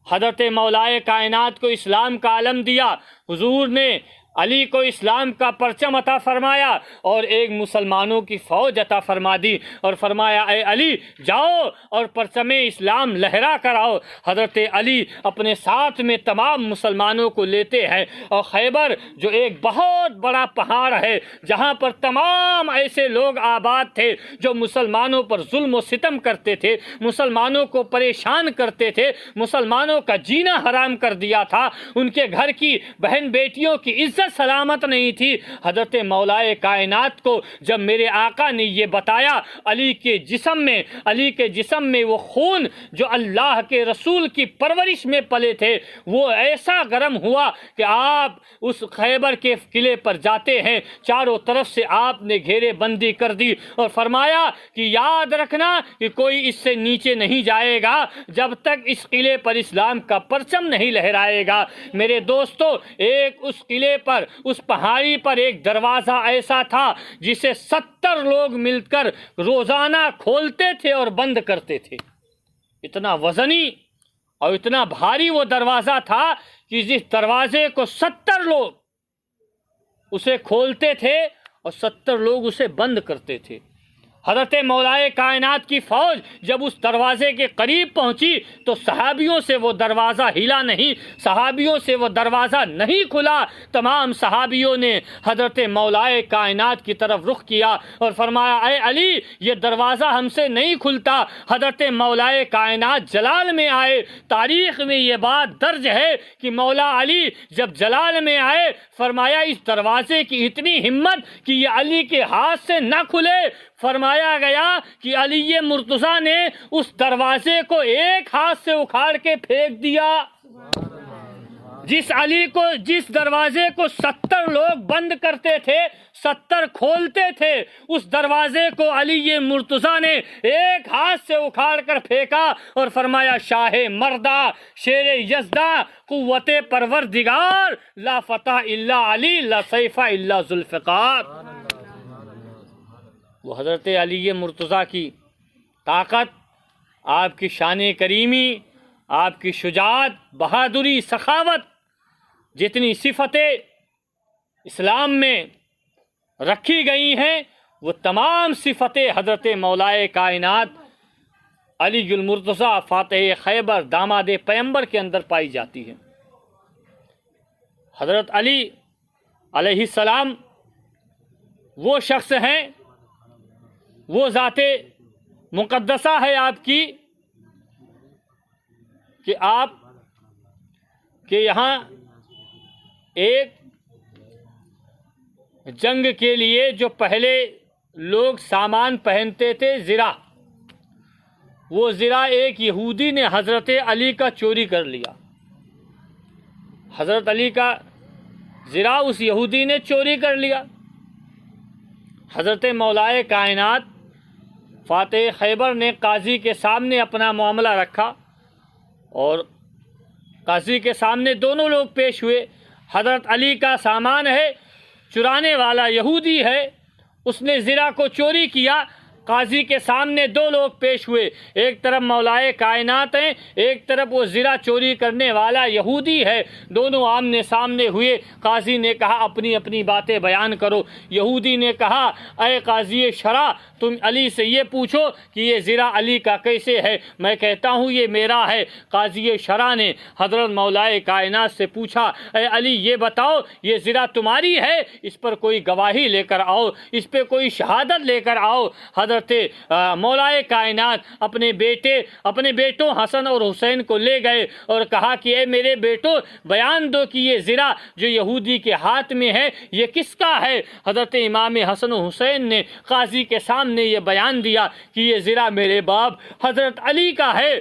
حضرت مولائے کائنات کو اسلام کا علم دیا، حضور نے علی کو اسلام کا پرچم عطا فرمایا اور ایک مسلمانوں کی فوج عطا فرما دی اور فرمایا اے علی جاؤ اور پرچم اسلام لہرا کر آؤ۔ حضرت علی اپنے ساتھ میں تمام مسلمانوں کو لیتے ہیں اور خیبر جو ایک بہت بڑا پہاڑ ہے جہاں پر تمام ایسے لوگ آباد تھے جو مسلمانوں پر ظلم و ستم کرتے تھے، مسلمانوں کو پریشان کرتے تھے، مسلمانوں کا جینا حرام کر دیا تھا، ان کے گھر کی بہن بیٹیوں کی عزت عزت سلامت نہیں تھی۔ حضرت مولا کائنات کو جب میرے آقا نے یہ بتایا، علی کے جسم میں وہ خون جو اللہ کے رسول کی پرورش میں پلے تھے وہ ایسا گرم ہوا کہ آپ اس خیبر کے قلعے پر جاتے ہیں، چاروں طرف سے آپ نے گھیرے بندی کر دی اور فرمایا کہ یاد رکھنا کہ کوئی اس سے نیچے نہیں جائے گا جب تک اس قلعے پر اسلام کا پرچم نہیں لہرائے گا۔ میرے دوستو، ایک اس قلعے پر، اس پہاڑی پر ایک دروازہ ایسا تھا جسے 70 لوگ مل کر روزانہ کھولتے تھے اور بند کرتے تھے۔ اتنا وزنی اور اتنا بھاری وہ دروازہ تھا کہ جس دروازے کو 70 لوگ اسے کھولتے تھے اور 70 لوگ اسے بند کرتے تھے۔ حضرت مولا کائنات کی فوج جب اس دروازے کے قریب پہنچی تو صحابیوں سے وہ دروازہ ہلا نہیں، صحابیوں سے وہ دروازہ نہیں کھلا۔ تمام صحابیوں نے حضرت مولا کائنات کی طرف رخ کیا اور فرمایا، اے علی، یہ دروازہ ہم سے نہیں کھلتا۔ حضرت مولا کائنات جلال میں آئے۔ تاریخ میں یہ بات درج ہے کہ مولا علی جب جلال میں آئے فرمایا اس دروازے کی اتنی ہمت کہ یہ علی کے ہاتھ سے نہ کھلے۔ فرمایا گیا کہ علی مرتضیٰ نے اس دروازے کو ایک ہاتھ سے اکھاڑ کے پھینک دیا۔ جس دروازے کو 70 لوگ بند کرتے تھے، 70 کھولتے تھے، اس دروازے کو علی مرتضیٰ نے ایک ہاتھ سے اکھاڑ کر پھینکا اور فرمایا، شاہ مردہ، شیر یزدہ، قوت پروردگار، لا فتح الا علی، لا سیف الا ذوالفقار۔ وہ حضرت علی مرتضیٰ کی طاقت، آپ کی شان کریمی، آپ کی شجاعت، بہادری، سخاوت، جتنی صفتیں اسلام میں رکھی گئی ہیں وہ تمام صفتیں حضرت مولا کائنات علی المرتضیٰ فاتح خیبر داماد پیمبر کے اندر پائی جاتی ہیں۔ حضرت علی علیہ السلام وہ شخص ہیں، وہ ذات مقدسہ ہے آپ کی کہ آپ کے یہاں ایک جنگ کے لیے جو پہلے لوگ سامان پہنتے تھے زرہ، وہ زرہ ایک یہودی نے حضرت علی کا چوری کر لیا۔ حضرت علی کا زرہ اس یہودی نے چوری کر لیا۔ حضرت مولا کائنات فاتح خیبر نے قاضی کے سامنے اپنا معاملہ رکھا اور قاضی کے سامنے دونوں لوگ پیش ہوئے۔ حضرت علی کا سامان ہے، چرانے والا یہودی ہے، اس نے زرہ کو چوری کیا۔ قاضی کے سامنے دو لوگ پیش ہوئے، ایک طرف مولا کائنات ہیں، ایک طرف وہ زرہ چوری کرنے والا یہودی ہے۔ دونوں آمنے سامنے ہوئے۔ قاضی نے کہا اپنی اپنی باتیں بیان کرو۔ یہودی نے کہا، اے قاضی شرع، تم علی سے یہ پوچھو کہ یہ زرہ علی کا کیسے ہے، میں کہتا ہوں یہ میرا ہے۔ قاضی شرع نے حضرت مولا کائنات سے پوچھا، اے علی یہ بتاؤ یہ زرہ تمہاری ہے، اس پر کوئی گواہی لے کر آؤ، اس پہ کوئی شہادت لے کر آؤ۔ حضرت مولا کائنات اپنے بیٹوں حسن اور حسین کو لے گئے اور کہا کہ اے میرے بیٹوں، بیان دو کہ یہ زرہ جو یہودی کے ہاتھ میں ہے یہ کس کا ہے۔ حضرت امام حسن و حسین نے قاضی کے سامنے یہ بیان دیا کہ یہ زرہ میرے باپ حضرت علی کا ہے۔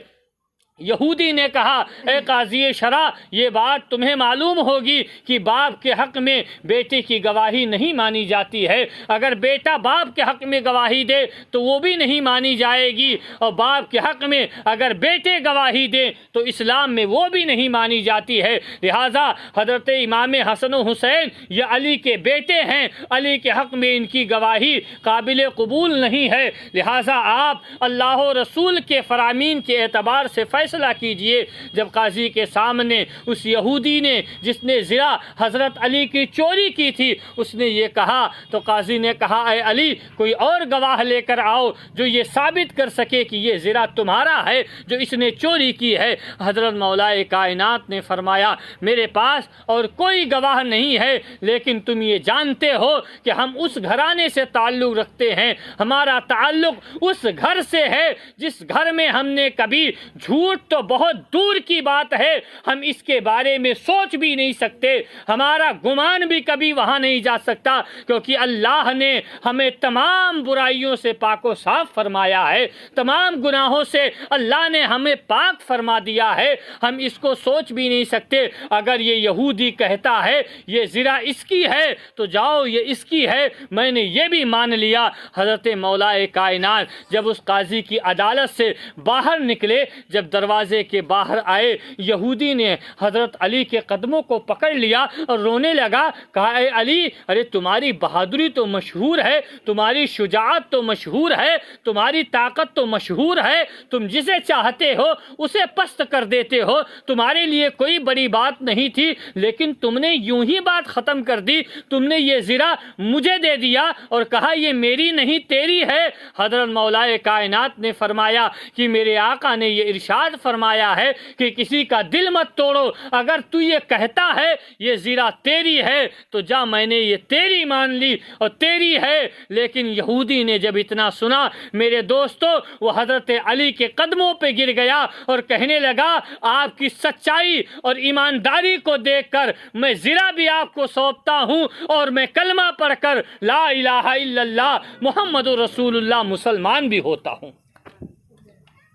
یہودی نے کہا، اے قاضی شرع، یہ بات تمہیں معلوم ہوگی کہ باپ کے حق میں بیٹے کی گواہی نہیں مانی جاتی ہے۔ اگر بیٹا باپ کے حق میں گواہی دے تو وہ بھی نہیں مانی جائے گی، اور باپ کے حق میں اگر بیٹے گواہی دیں تو اسلام میں وہ بھی نہیں مانی جاتی ہے۔ لہٰذا حضرت امام حسن و حسین یہ علی کے بیٹے ہیں، علی کے حق میں ان کی گواہی قابل قبول نہیں ہے۔ لہٰذا آپ اللہ و رسول کے فرامین کے اعتبار سے فیصلہ کیجئے۔ جب قاضی کے سامنے اس یہودی نے جس نے زرہ حضرت علی کی چوری کی تھی اس نے یہ کہا تو قاضی نے کہا، اے علی کوئی اور گواہ لے کر آؤ جو یہ ثابت کر سکے کہ یہ زرہ تمہارا ہے جو اس نے چوری کی ہے۔ حضرت مولا کائنات نے فرمایا، میرے پاس اور کوئی گواہ نہیں ہے، لیکن تم یہ جانتے ہو کہ ہم اس گھرانے سے تعلق رکھتے ہیں، ہمارا تعلق اس گھر سے ہے جس گھر میں ہم نے کبھی جھوٹ موت تو بہت دور کی بات ہے، ہم اس کے بارے میں سوچ بھی نہیں سکتے، ہمارا گمان بھی کبھی وہاں نہیں جا سکتا، کیونکہ اللہ نے ہمیں تمام برائیوں سے پاک و صاف فرمایا ہے، تمام گناہوں سے اللہ نے ہمیں پاک فرما دیا ہے۔ ہم اس کو سوچ بھی نہیں سکتے۔ اگر یہ یہودی کہتا ہے یہ زرہ اس کی ہے تو جاؤ یہ اس کی ہے، میں نے یہ بھی مان لیا۔ حضرت مولا کائنات جب اس قاضی کی عدالت سے باہر نکلے، جب دروازے کے باہر آئے، یہودی نے حضرت علی کے قدموں کو پکڑ لیا اور رونے لگا، کہا اے علی، ارے تمہاری بہادری تو مشہور ہے، تمہاری شجاعت تو مشہور ہے، تمہاری طاقت تو مشہور ہے، تم جسے چاہتے ہو اسے پست کر دیتے ہو، تمہارے لیے کوئی بڑی بات نہیں تھی، لیکن تم نے یوں ہی بات ختم کر دی، تم نے یہ زرہ مجھے دے دیا اور کہا یہ میری نہیں تیری ہے۔ حضرت مولا کائنات نے فرمایا کہ میرے آقا نے یہ ارشاد فرمایا ہے کہ کسی کا دل مت توڑو، اگر تو یہ کہتا ہے یہ زرہ تیری ہے تو جا، میں نے یہ تیری مان لی اور تیری ہے۔ لیکن یہودی نے جب اتنا سنا میرے دوستو، وہ حضرت علی کے قدموں پہ گر گیا اور کہنے لگا آپ کی سچائی اور ایمانداری کو دیکھ کر میں زرہ بھی آپ کو سونپتا ہوں اور میں کلمہ پڑھ کر لا الہ الا اللہ محمد رسول اللہ مسلمان بھی ہوتا ہوں۔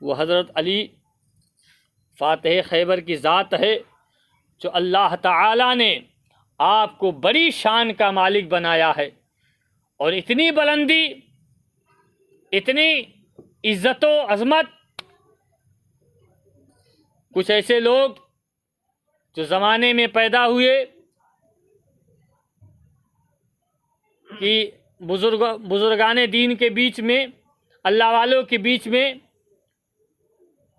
وہ حضرت علی فاتح خیبر کی ذات ہے جو اللہ تعالی نے آپ کو بڑی شان کا مالک بنایا ہے، اور اتنی بلندی، اتنی عزت و عظمت، کچھ ایسے لوگ جو زمانے میں پیدا ہوئے کہ بزرگان دین کے بیچ میں، اللہ والوں کے بیچ میں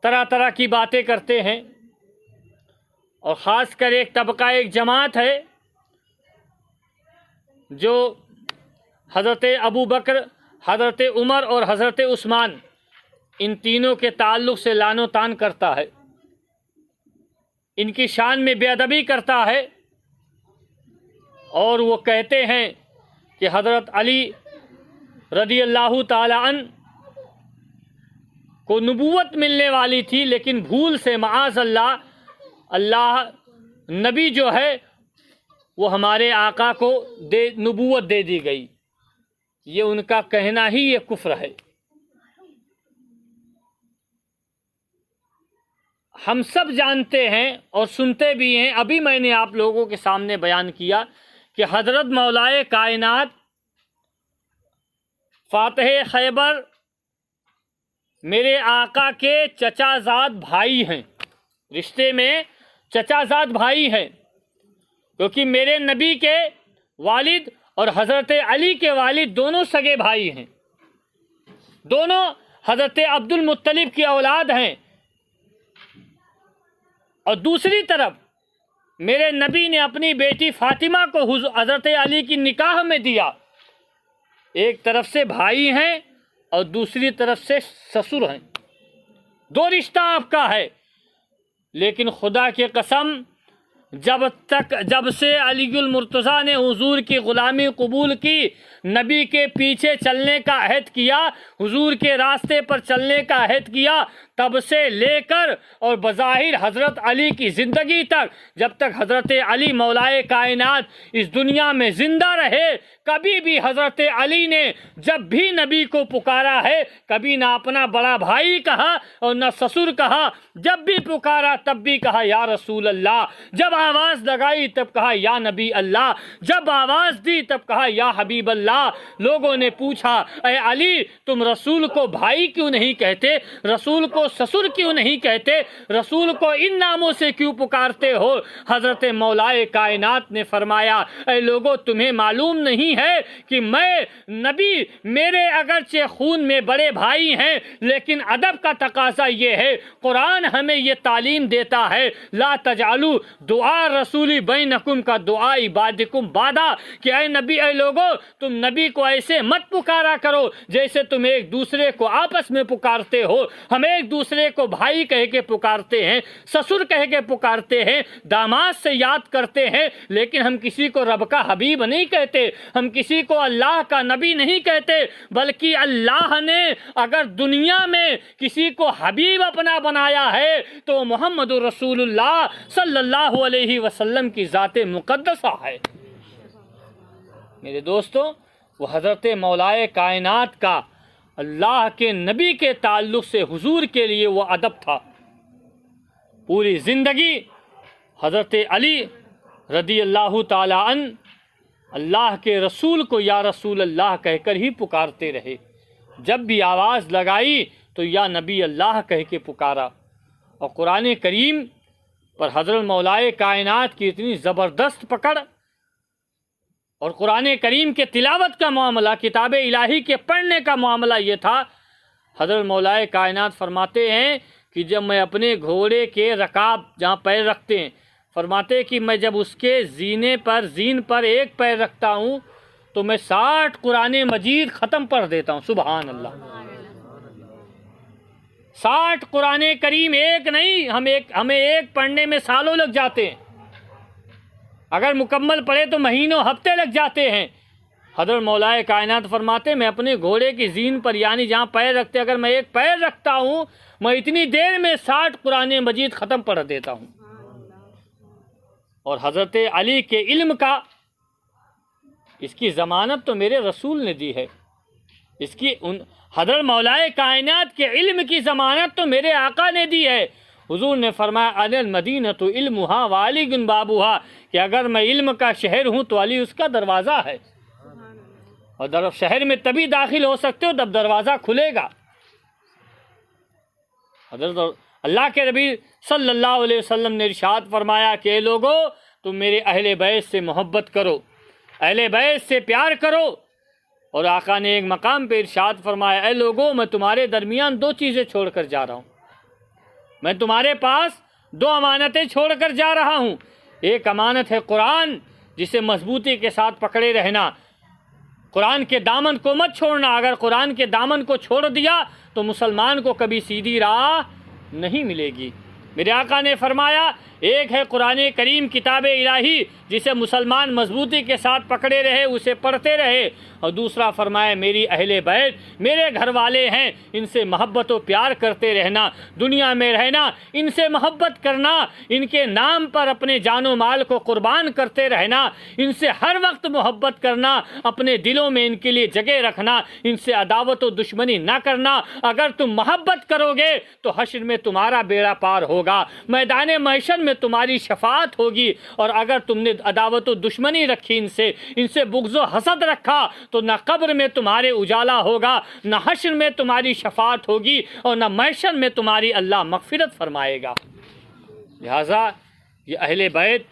طرح طرح کی باتیں کرتے ہیں، اور خاص کر ایک طبقہ، ایک جماعت ہے جو حضرت ابو بکر، حضرت عمر اور حضرت عثمان، ان تینوں کے تعلق سے لعن و طعن کرتا ہے، ان کی شان میں بے ادبی کرتا ہے، اور وہ کہتے ہیں کہ حضرت علی رضی اللہ تعالی عنہ کو نبوت ملنے والی تھی، لیکن بھول سے معاذ اللہ نبی جو ہے وہ ہمارے آقا کو نبوت دے دی گئی۔ یہ ان کا کہنا ہی یہ کفر ہے۔ ہم سب جانتے ہیں اور سنتے بھی ہیں، ابھی میں نے آپ لوگوں کے سامنے بیان کیا کہ حضرت مولا کائنات فاتح خیبر میرے آقا کے چچا زاد بھائی ہیں، رشتے میں چچا زاد بھائی ہیں، کیونکہ میرے نبی کے والد اور حضرت علی کے والد دونوں سگے بھائی ہیں، دونوں حضرت عبد المطلب کی اولاد ہیں، اور دوسری طرف میرے نبی نے اپنی بیٹی فاطمہ کو حضرت علی کی نکاح میں دیا۔ ایک طرف سے بھائی ہیں اور دوسری طرف سے سسر ہیں، دو رشتہ آپ کا ہے، لیکن خدا کی قسم جب سے علی المرتضیٰ نے حضور کی غلامی قبول کی، نبی کے پیچھے چلنے کا عہد کیا، حضور کے راستے پر چلنے کا عہد کیا، تب سے لے کر اور بظاہر حضرت علی کی زندگی تک، جب تک حضرت علی مولائے کائنات اس دنیا میں زندہ رہے، کبھی بھی حضرت علی نے جب بھی نبی کو پکارا ہے، کبھی نہ اپنا بڑا بھائی کہا اور نہ سسر کہا، جب بھی پکارا تب بھی کہا یا رسول اللہ، جب آواز لگائی تب کہا یا نبی اللہ، جب آواز دی تب کہا یا حبیب اللہ۔ لوگوں نے پوچھا اے علی تم رسول کو بھائی کیوں نہیں کہتے، رسول کو سسر کیوں نہیں کہتے، رسول کو ان ناموں سے کیوں پکارتے ہو؟ حضرت مولائے کائنات نے فرمایا اے لوگوں تمہیں معلوم نہیں ہے کہ میں نبی، میرے اگرچہ خون میں بڑے بھائی ہیں، لیکن ادب کا تقاضا یہ ہے، قرآن ہمیں یہ تعلیم دیتا ہے لا تجعلوا دعا رسولی بینکم کا دعا عبادکم بادا، کہ اے نبی، اے لوگو، تم نبی کو ایسے مت پکارا کرو جیسے تم ایک دوسرے کو آپس میں پکارتے ہو۔ ہم ایک دوسرے کو بھائی کہہ کے پکارتے ہیں، سسر کہہ کے پکارتے ہیں، داماد سے یاد کرتے ہیں، لیکن ہم کسی کو رب کا حبیب نہیں کہتے، ہم کسی کو اللہ کا نبی نہیں کہتے، بلکہ اللہ نے اگر دنیا میں کسی کو حبیب اپنا بنایا ہے تو محمد رسول اللہ صلی اللہ علیہ وسلم کی ذات مقدسہ ہے۔ میرے دوستو، وہ حضرت مولائے کائنات کا اللہ کے نبی کے تعلق سے حضور کے لیے وہ ادب تھا۔ پوری زندگی حضرت علی رضی اللہ تعالی عنہ اللہ کے رسول کو یا رسول اللہ کہہ کر ہی پکارتے رہے، جب بھی آواز لگائی تو یا نبی اللہ کہہ کے پکارا۔ اور قرآن کریم پر حضرت مولائے کائنات کی اتنی زبردست پکڑ، اور قرآن کریم کے تلاوت کا معاملہ، کتاب الہی کے پڑھنے کا معاملہ یہ تھا، حضرت مولائے کائنات فرماتے ہیں کہ جب میں اپنے گھوڑے کے رکاب جہاں پیر رکھتے ہیں، فرماتے کہ میں جب اس کے زین پر ایک پیر رکھتا ہوں تو میں 60 قرآن مجید ختم پڑھ دیتا ہوں۔ سبحان اللہ، 60 قرآن کریم ایک نہیں، ہمیں ایک پڑھنے میں سالوں لگ جاتے ہیں، اگر مکمل پڑھے تو مہینوں ہفتے لگ جاتے ہیں۔ حضرت مولائے کائنات فرماتے میں اپنے گھوڑے کی زین پر، یعنی جہاں پیر رکھتے، اگر میں ایک پیر رکھتا ہوں میں اتنی دیر میں 60 قرآن مجید ختم پڑھ دیتا ہوں۔ اور حضرت علی کے علم کا، اس کی ضمانت تو میرے رسول نے دی ہے، حضرت مولائے کائنات کے علم کی ضمانت تو میرے آقا نے دی ہے۔ حضور نے فرمایا انا المدینۃ علمھا وعلی بابھا، کہ اگر میں علم کا شہر ہوں تو علی اس کا دروازہ ہے، اور شہر میں تبھی داخل ہو سکتے ہو جب دروازہ کھلے گا۔ حضرت اللہ کے نبی صلی اللہ علیہ وسلم نے ارشاد فرمایا کہ اے لوگو، تم میرے اہل بیت سے محبت کرو، اہل بیت سے پیار کرو۔ اور آقا نے ایک مقام پہ ارشاد فرمایا اے لوگو، میں تمہارے درمیان 2 چیزیں چھوڑ کر جا رہا ہوں، میں تمہارے پاس 2 امانتیں چھوڑ کر جا رہا ہوں۔ ایک امانت ہے قرآن، جسے مضبوطی کے ساتھ پکڑے رہنا، قرآن کے دامن کو مت چھوڑنا۔ اگر قرآن کے دامن کو چھوڑ دیا تو مسلمان کو کبھی سیدھی راہ نہیں ملے گی۔ میرے آقا نے فرمایا ایک ہے قرآن کریم کتاب الہی، جسے مسلمان مضبوطی کے ساتھ پکڑے رہے، اسے پڑھتے رہے، اور دوسرا فرمایا میری اہل بیت، میرے گھر والے ہیں، ان سے محبت و پیار کرتے رہنا، دنیا میں رہنا، ان سے محبت کرنا، ان کے نام پر اپنے جان و مال کو قربان کرتے رہنا، ان سے ہر وقت محبت کرنا، اپنے دلوں میں ان کے لیے جگہ رکھنا، ان سے عداوت و دشمنی نہ کرنا۔ اگر تم محبت کرو گے تو حشر میں تمہارا بیڑا پار ہوگا، میدان محشر میں تمہاری شفاعت ہوگی، اور اگر تم نے عداوت و دشمنی رکھی ان سے بغض و حسد رکھا تو نہ قبر میں تمہارے اجالا ہوگا، نہ حشر میں تمہاری شفاعت ہوگی، اور نہ محشر میں تمہاری اللہ مغفرت فرمائے گا۔ لہٰذا یہ اہل بیت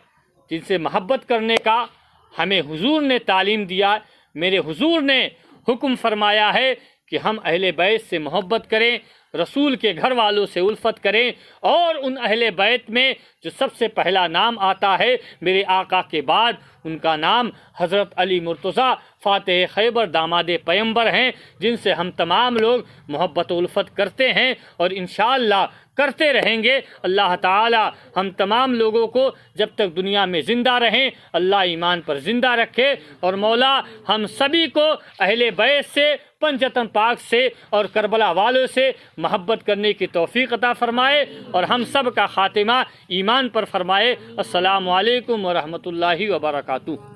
جن سے محبت کرنے کا ہمیں حضور نے تعلیم دیا، میرے حضور نے حکم فرمایا ہے کہ ہم اہل بیت سے محبت کریں، رسول کے گھر والوں سے الفت کریں، اور ان اہل بیت میں جو سب سے پہلا نام آتا ہے میرے آقا کے بعد، ان کا نام حضرت علی مرتضیٰ فاتح خیبر داماد پیمبر ہیں، جن سے ہم تمام لوگ محبت و الفت کرتے ہیں اور انشاءاللہ کرتے رہیں گے۔ اللہ تعالی ہم تمام لوگوں کو جب تک دنیا میں زندہ رہیں اللہ ایمان پر زندہ رکھے، اور مولا ہم سبھی کو اہل بیت سے، پنجتن پاک سے اور کربلا والوں سے محبت کرنے کی توفیق عطا فرمائے، اور ہم سب کا خاتمہ ایمان پر فرمائے۔ السلام علیکم ورحمۃ اللہ وبرکاتہ۔